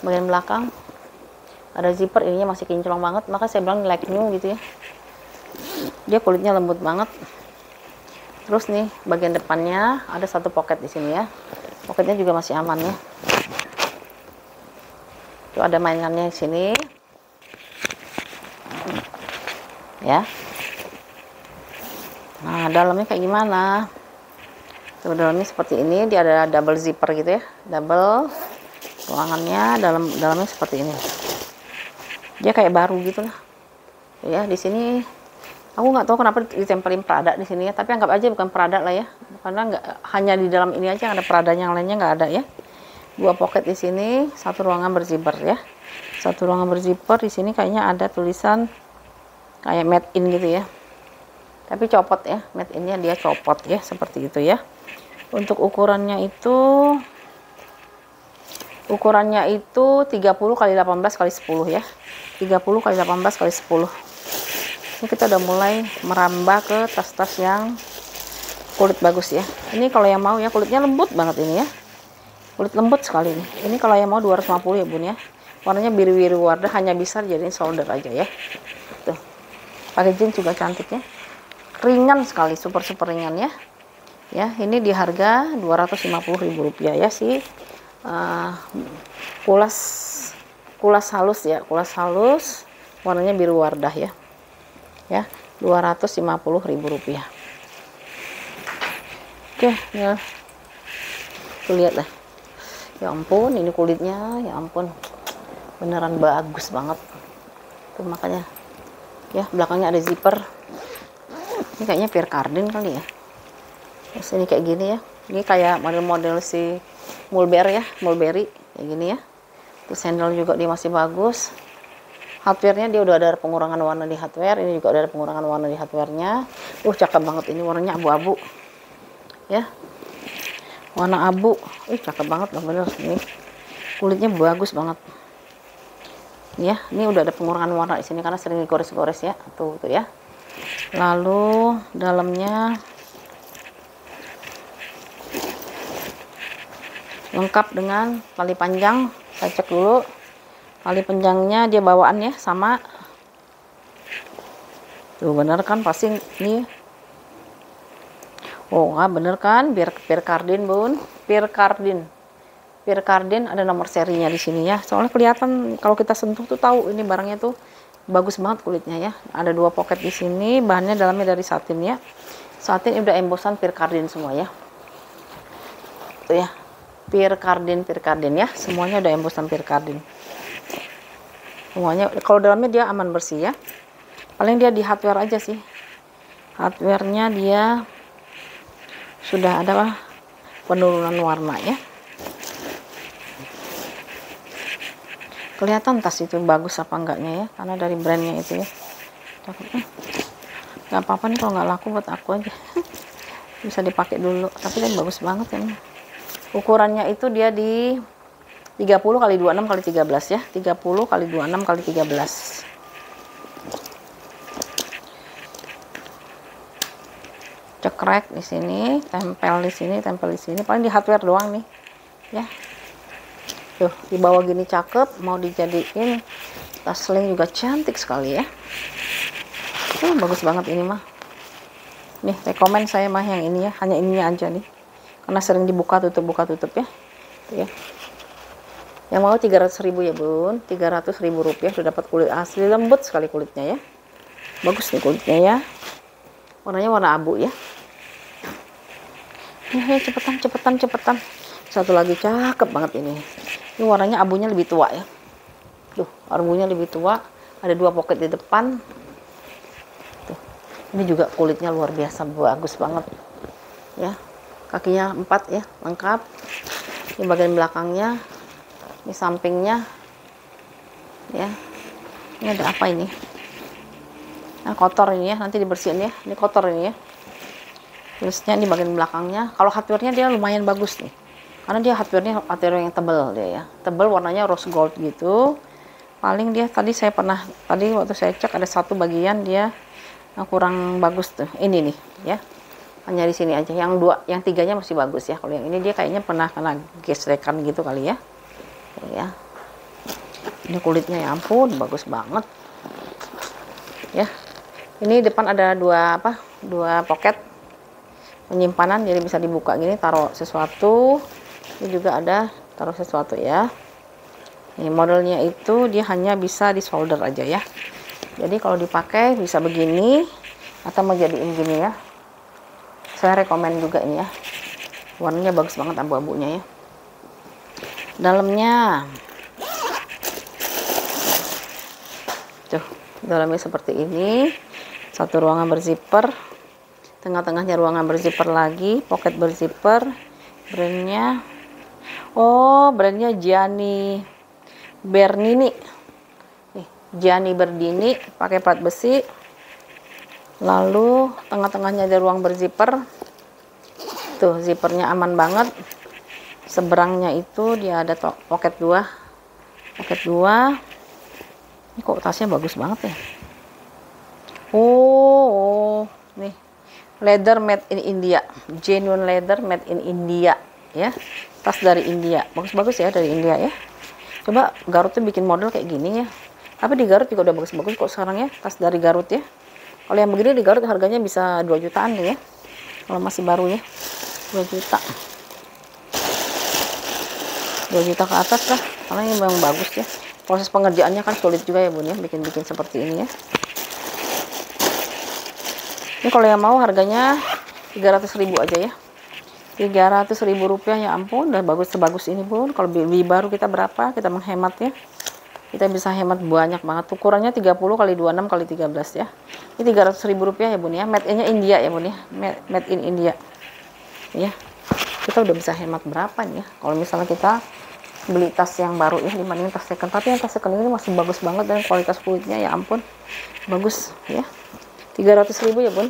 [SPEAKER 1] bagian belakang ada zipper, ininya masih kinclong banget, maka saya bilang like new gitu ya. Dia kulitnya lembut banget. Terus nih bagian depannya ada 1 pocket di sini ya. Pocketnya juga masih aman ya. Tuh ada mainannya di sini. Ya. Nah, dalamnya kayak gimana? Tuh dalamnya seperti ini, dia ada double zipper gitu ya. Double. Ruangannya dalamnya seperti ini. Dia kayak baru gitu lah. Ya, di sini aku nggak tahu kenapa ditempelin Prada di sini ya, tapi anggap aja bukan Prada lah ya. Karena nggak hanya di dalam ini aja yang ada Pradanya, yang lainnya nggak ada ya. 2 pocket di sini, 1 ruangan berzipper ya. 1 ruangan berzipper di sini kayaknya ada tulisan kayak made in gitu ya, tapi copot ya, made innya dia copot ya, seperti itu ya. Untuk ukurannya itu 30 kali 18 kali 10 ya. 30 kali 18 kali 10. Ini kita udah mulai merambah ke tas-tas yang kulit bagus ya. Ini kalau yang mau ya, kulitnya lembut banget ini ya. Kulit lembut sekali nih. Ini kalau yang mau 250 ya bun ya. Warnanya biru-biru warna, hanya bisa jadiin solder aja ya. Tuh. Pakai jeans juga cantik ya. Ringan sekali, super ringan ya. Ya, ini di harga Rp250.000 ya sih. Kulas halus ya, kulas halus warnanya biru wardah ya. Ya, Rp250.000. Oke, ya. Tuh lihat lah. Ya ampun, ini kulitnya, ya ampun. Beneran bagus banget. Tuh makanya. Ya, belakangnya ada zipper. Ini kayaknya Pierre Cardin kali ya. Terus ini kayak gini ya. Ini kayak model-model si Mulberry ya, Mulberry kayak gini ya. Terus sandal juga dia masih bagus. Hardware-nya dia udah ada pengurangan warna di hardware. Ini juga ada pengurangan warna di hardware-nya. Cakep banget ini, warnanya abu-abu. Ya. Warna abu. Cakep banget loh bener ini. Kulitnya bagus banget. Ya, ini udah ada pengurangan warna di sini karena sering digores-gores ya. Tuh ya. Lalu dalamnya lengkap dengan tali panjang. Saya cek dulu tali panjangnya dia bawaan ya, sama tuh bener kan pasti nih. Bener kan, Pierre Cardin bun, Pierre Cardin ada nomor serinya di sini ya, soalnya kelihatan kalau kita sentuh tuh tahu ini barangnya tuh bagus banget kulitnya ya. Ada 2 pocket di sini, bahannya dalamnya dari satin ya. Satin udah embosan Pierre Cardin semua ya. Tuh ya. Pierre Cardin ya, semuanya udah embosan Pierre Cardin. Semuanya, kalau dalamnya dia aman bersih ya. Paling dia di hardware aja sih. Hardware-nya dia sudah ada penurunan warna ya. Kelihatan tas itu bagus apa enggaknya ya, karena dari brandnya itu ya. Nggak apa-apa nih kalau nggak laku, buat aku aja. Bisa dipakai dulu, tapi kan bagus banget ini. Ukurannya itu dia di 30 kali 26 kali 13 ya. 30 kali 26 kali 13. Cekrek di sini, tempel di sini, tempel di sini. Paling di hardware doang nih. Ya. Tuh, di bawah gini cakep, mau dijadiin tas sling juga cantik sekali ya. Bagus banget ini mah. Nih, rekomen saya mah yang ini ya, hanya ininya aja nih. Karena sering dibuka tutup ya. Tuh ya. Yang mau 300.000 ya bun, Rp300.000 sudah dapat kulit asli, lembut sekali kulitnya ya. Bagus nih kulitnya ya. Warnanya warna abu ya. Ya cepetan. Satu lagi cakep banget ini. Ini warnanya abunya lebih tua ya. Tuh, abunya lebih tua. Ada 2 pocket di depan. Tuh. Ini juga kulitnya luar biasa bagus banget. Ya. Kakinya 4 ya, lengkap. Ini bagian belakangnya. Ini sampingnya. Ya. Ini ada apa ini? Nah, kotor ini ya, nanti dibersihin ya. Ini kotor ini ya. Terusnya di bagian belakangnya. Kalau hardware-nya dia lumayan bagus nih. Karena dia hardware-nya hardware yang tebal dia ya. Tebal, warnanya rose gold gitu. Paling dia tadi waktu saya cek ada 1 bagian dia kurang bagus tuh. Ini nih ya. Hanya di sini aja. Yang 3-nya masih bagus ya. Kalau yang ini dia kayaknya pernah kena gesrekan gitu kali ya. Ya. Ini kulitnya ya ampun, bagus banget. Ya. Ini depan ada 2 pocket penyimpanan, jadi bisa dibuka gini, taruh sesuatu. Ini juga ada taruh sesuatu ya. Ini modelnya itu dia hanya bisa di solder aja ya. Jadi kalau dipakai bisa begini atau mau jadiin gini ya. Saya rekomen juga ini ya. Warnanya bagus banget abu-abunya ya. Dalamnya tuh, dalamnya seperti ini. 1 ruangan berzipper. Tengah-tengahnya ruangan berzipper lagi, pocket berzipper. Brandnya brandnya Gianni Bernini. Nih, Gianni Bernini pakai plat besi. Lalu tengah-tengahnya ada ruang berzipper. Tuh, zippernya aman banget. Seberangnya itu dia ada pocket 2. Pocket 2. Ini kok tasnya bagus banget ya. Oh, nih. Leather made in India. Genuine leather made in India, ya. Tas dari India. Bagus-bagus ya dari India ya. Coba Garut tuh bikin model kayak gini ya. Tapi di Garut juga udah bagus-bagus kok sekarang ya, tas dari Garut ya. Kalau yang begini di Garut harganya bisa 2 jutaan nih ya. Kalau masih baru ya. 2 juta. 2 juta ke atas lah. Karena ini memang bagus ya. Proses pengerjaannya kan sulit juga ya Bun ya, bikin-bikin seperti ini ya. Ini kalau yang mau harganya 300.000 aja ya. 300.000 rupiah, ya ampun, udah bagus sebagus ini Bun. Kalau beli baru kita berapa? Kita menghemat ya. Kita bisa hemat banyak banget. Ukurannya 30 kali 26 kali 13 ya. Ini 300.000 rupiah ya Bun ya. Made in-nya India ya Bun ya. Made in India. Ya. Kita udah bisa hemat berapa nih ya. Kalau misalnya kita beli tas yang baru ya dibanding tas second. Tapi yang tas second ini masih bagus banget dan kualitas kulitnya ya ampun. Bagus ya. 300.000 ya Bun.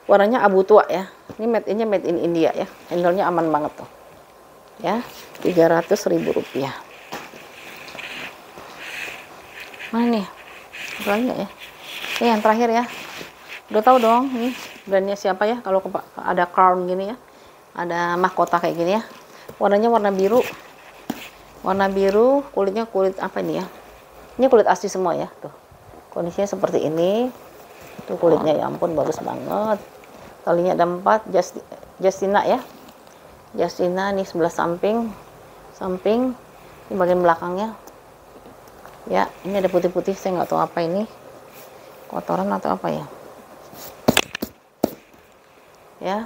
[SPEAKER 1] Warnanya abu tua ya. Ini made in India ya. Handle-nya aman banget tuh. Ya, 300.000 rupiah. Mana nih? Ada lagi nggak ya? Ini yang terakhir ya. Udah tahu dong, nih brandnya siapa ya? Kalau ada crown gini ya, ada mahkota kayak gini ya. Warnanya warna biru. Warna biru, kulitnya kulit apa ini ya? Ini kulit asli semua ya. Tuh, kondisinya seperti ini. Tuh kulitnya ya ampun bagus banget. Talinya ada 4, Justina ya. Justina nih sebelah samping, di bagian belakangnya. Ya, ini ada putih-putih, saya nggak tahu apa ini. Kotoran atau apa ya. Ya,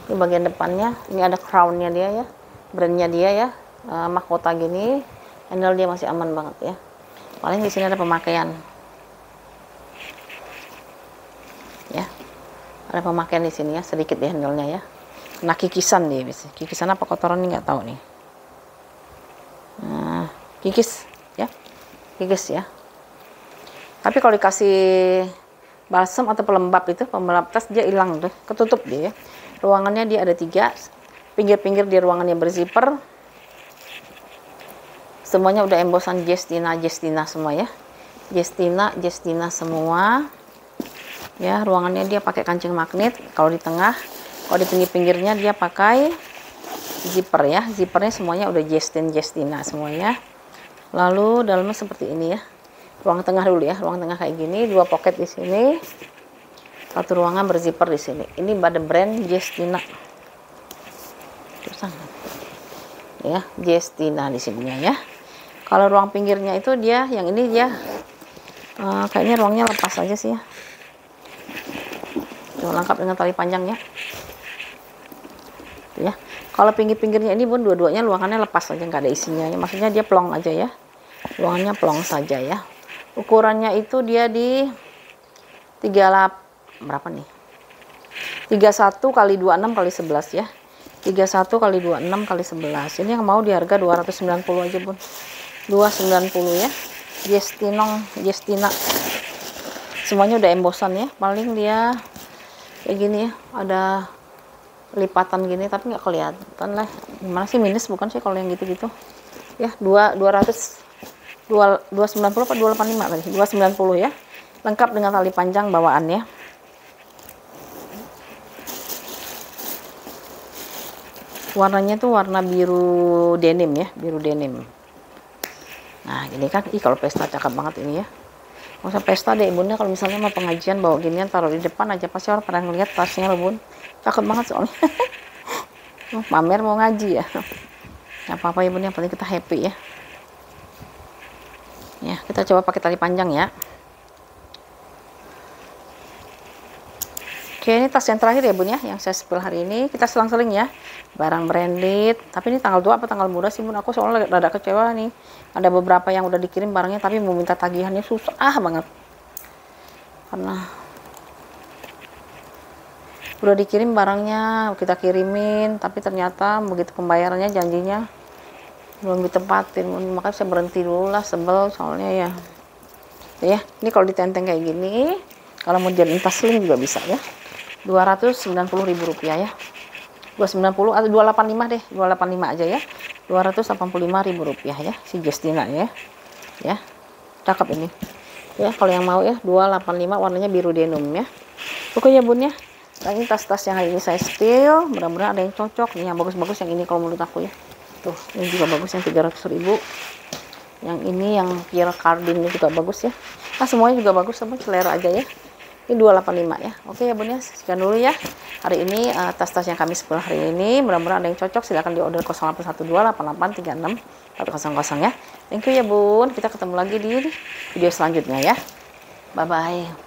[SPEAKER 1] di bagian depannya, ini ada crownnya dia ya. Brandnya dia ya. Mahkota gini, handle dia masih aman banget ya. Paling di sini ada pemakaian. Ya. Ada pemakaian di sini ya, sedikit di handle-nya ya. Kena kikisan dia biasanya. Kikisan apa kotoran ini nggak tahu nih. Nah, kikis ya. Kikis ya. Tapi kalau dikasih balsam atau pelembab itu, pelembab tas dia hilang tuh, ketutup dia ya. Ruangannya dia ada 3. Pinggir-pinggir di ruangannya berzipper. Semuanya udah embosan Justina semua ya. Justina semua. Ya, ruangannya dia pakai kancing magnet. Kalau di tengah, kalau di pinggir-pinggirnya dia pakai zipper ya. Zippernya semuanya udah Justina semuanya. Lalu dalamnya seperti ini ya. Ruang tengah dulu ya. Ruang tengah kayak gini, 2 pocket di sini. 1 ruangan berzipper di sini. Ini pada brand Justina. Ya, Justina di sininya ya. Kalau ruang pinggirnya itu dia, yang ini dia kayaknya ruangnya lepas aja sih ya. Tuh, lengkap dengan tali panjang ya. Tuh ya. Kalau pinggir-pinggirnya ini Bun, dua-duanya ruangannya lepas aja, nggak ada isinya ya. Maksudnya dia plong aja ya. Ruangannya plong saja ya. Ukurannya itu dia di 38 berapa nih? 31 kali 26 kali 11 ya. 31 kali 26 kali 11. Ini yang mau di harga 290 aja Bun. 290 ya. Justina. Semuanya udah embosan ya. Paling dia kayak gini ya. Ada lipatan gini tapi nggak kelihatan lah. Gimana sih, minus bukan sih kalau yang gitu-gitu. Ya, 290 apa 285 tadi? 290 ya. Lengkap dengan tali panjang bawaannya. Warnanya tuh warna biru denim ya, biru denim. Nah, ini kan, kalau pesta cakep banget ini ya. Nggak usah pesta deh Bunda, kalau misalnya mau pengajian bawa ginian taruh di depan aja, pasti orang pada ngeliat tasnya loh Bun. Cakep banget soalnya. Pamer mau ngaji ya. Nggak apa-apa ya Bun, yang penting kita happy ya. Ya, kita coba pakai tali panjang ya. Oke, ini tas yang terakhir ya Bun ya, yang saya spill hari ini. Kita selang-seling ya. Barang branded. Tapi ini tanggal 2 apa tanggal murah sih Bun? Aku soalnya rada kecewa nih. Ada beberapa yang udah dikirim barangnya, tapi mau minta tagihannya susah banget. Karena udah dikirim barangnya, kita kirimin, tapi ternyata begitu pembayarannya janjinya belum ditempatin. Makanya saya berhenti dulu lah, sebel soalnya ya. Ya, ini kalau ditenteng kayak gini, kalau mau jadiin tas sling juga bisa ya. 290.000 rupiah ya. 290 atau 285 deh, 285 aja ya. Rp285.000 ya si Justina ya. Ya. Cakep ini. Ya, kalau yang mau ya 285 warnanya biru denim ya. Oke ya Bun ya. Nah, ini tas-tas yang hari ini saya spill, mudah-mudahan ada yang cocok nih, yang bagus-bagus yang ini kalau menurut aku ya. Tuh, ini juga bagus yang 300.000. Yang ini yang Pierre Cardin ini juga bagus ya. Nah, semuanya juga bagus, sama selera aja ya. Ini 285 ya. Oke ya Bun ya, sekian dulu ya. Hari ini tas-tas yang kami spill hari ini, mudah-mudahan ada yang cocok, silahkan di order 08128836 400 ya. Thank you ya Bun. Kita ketemu lagi di video selanjutnya ya. Bye bye.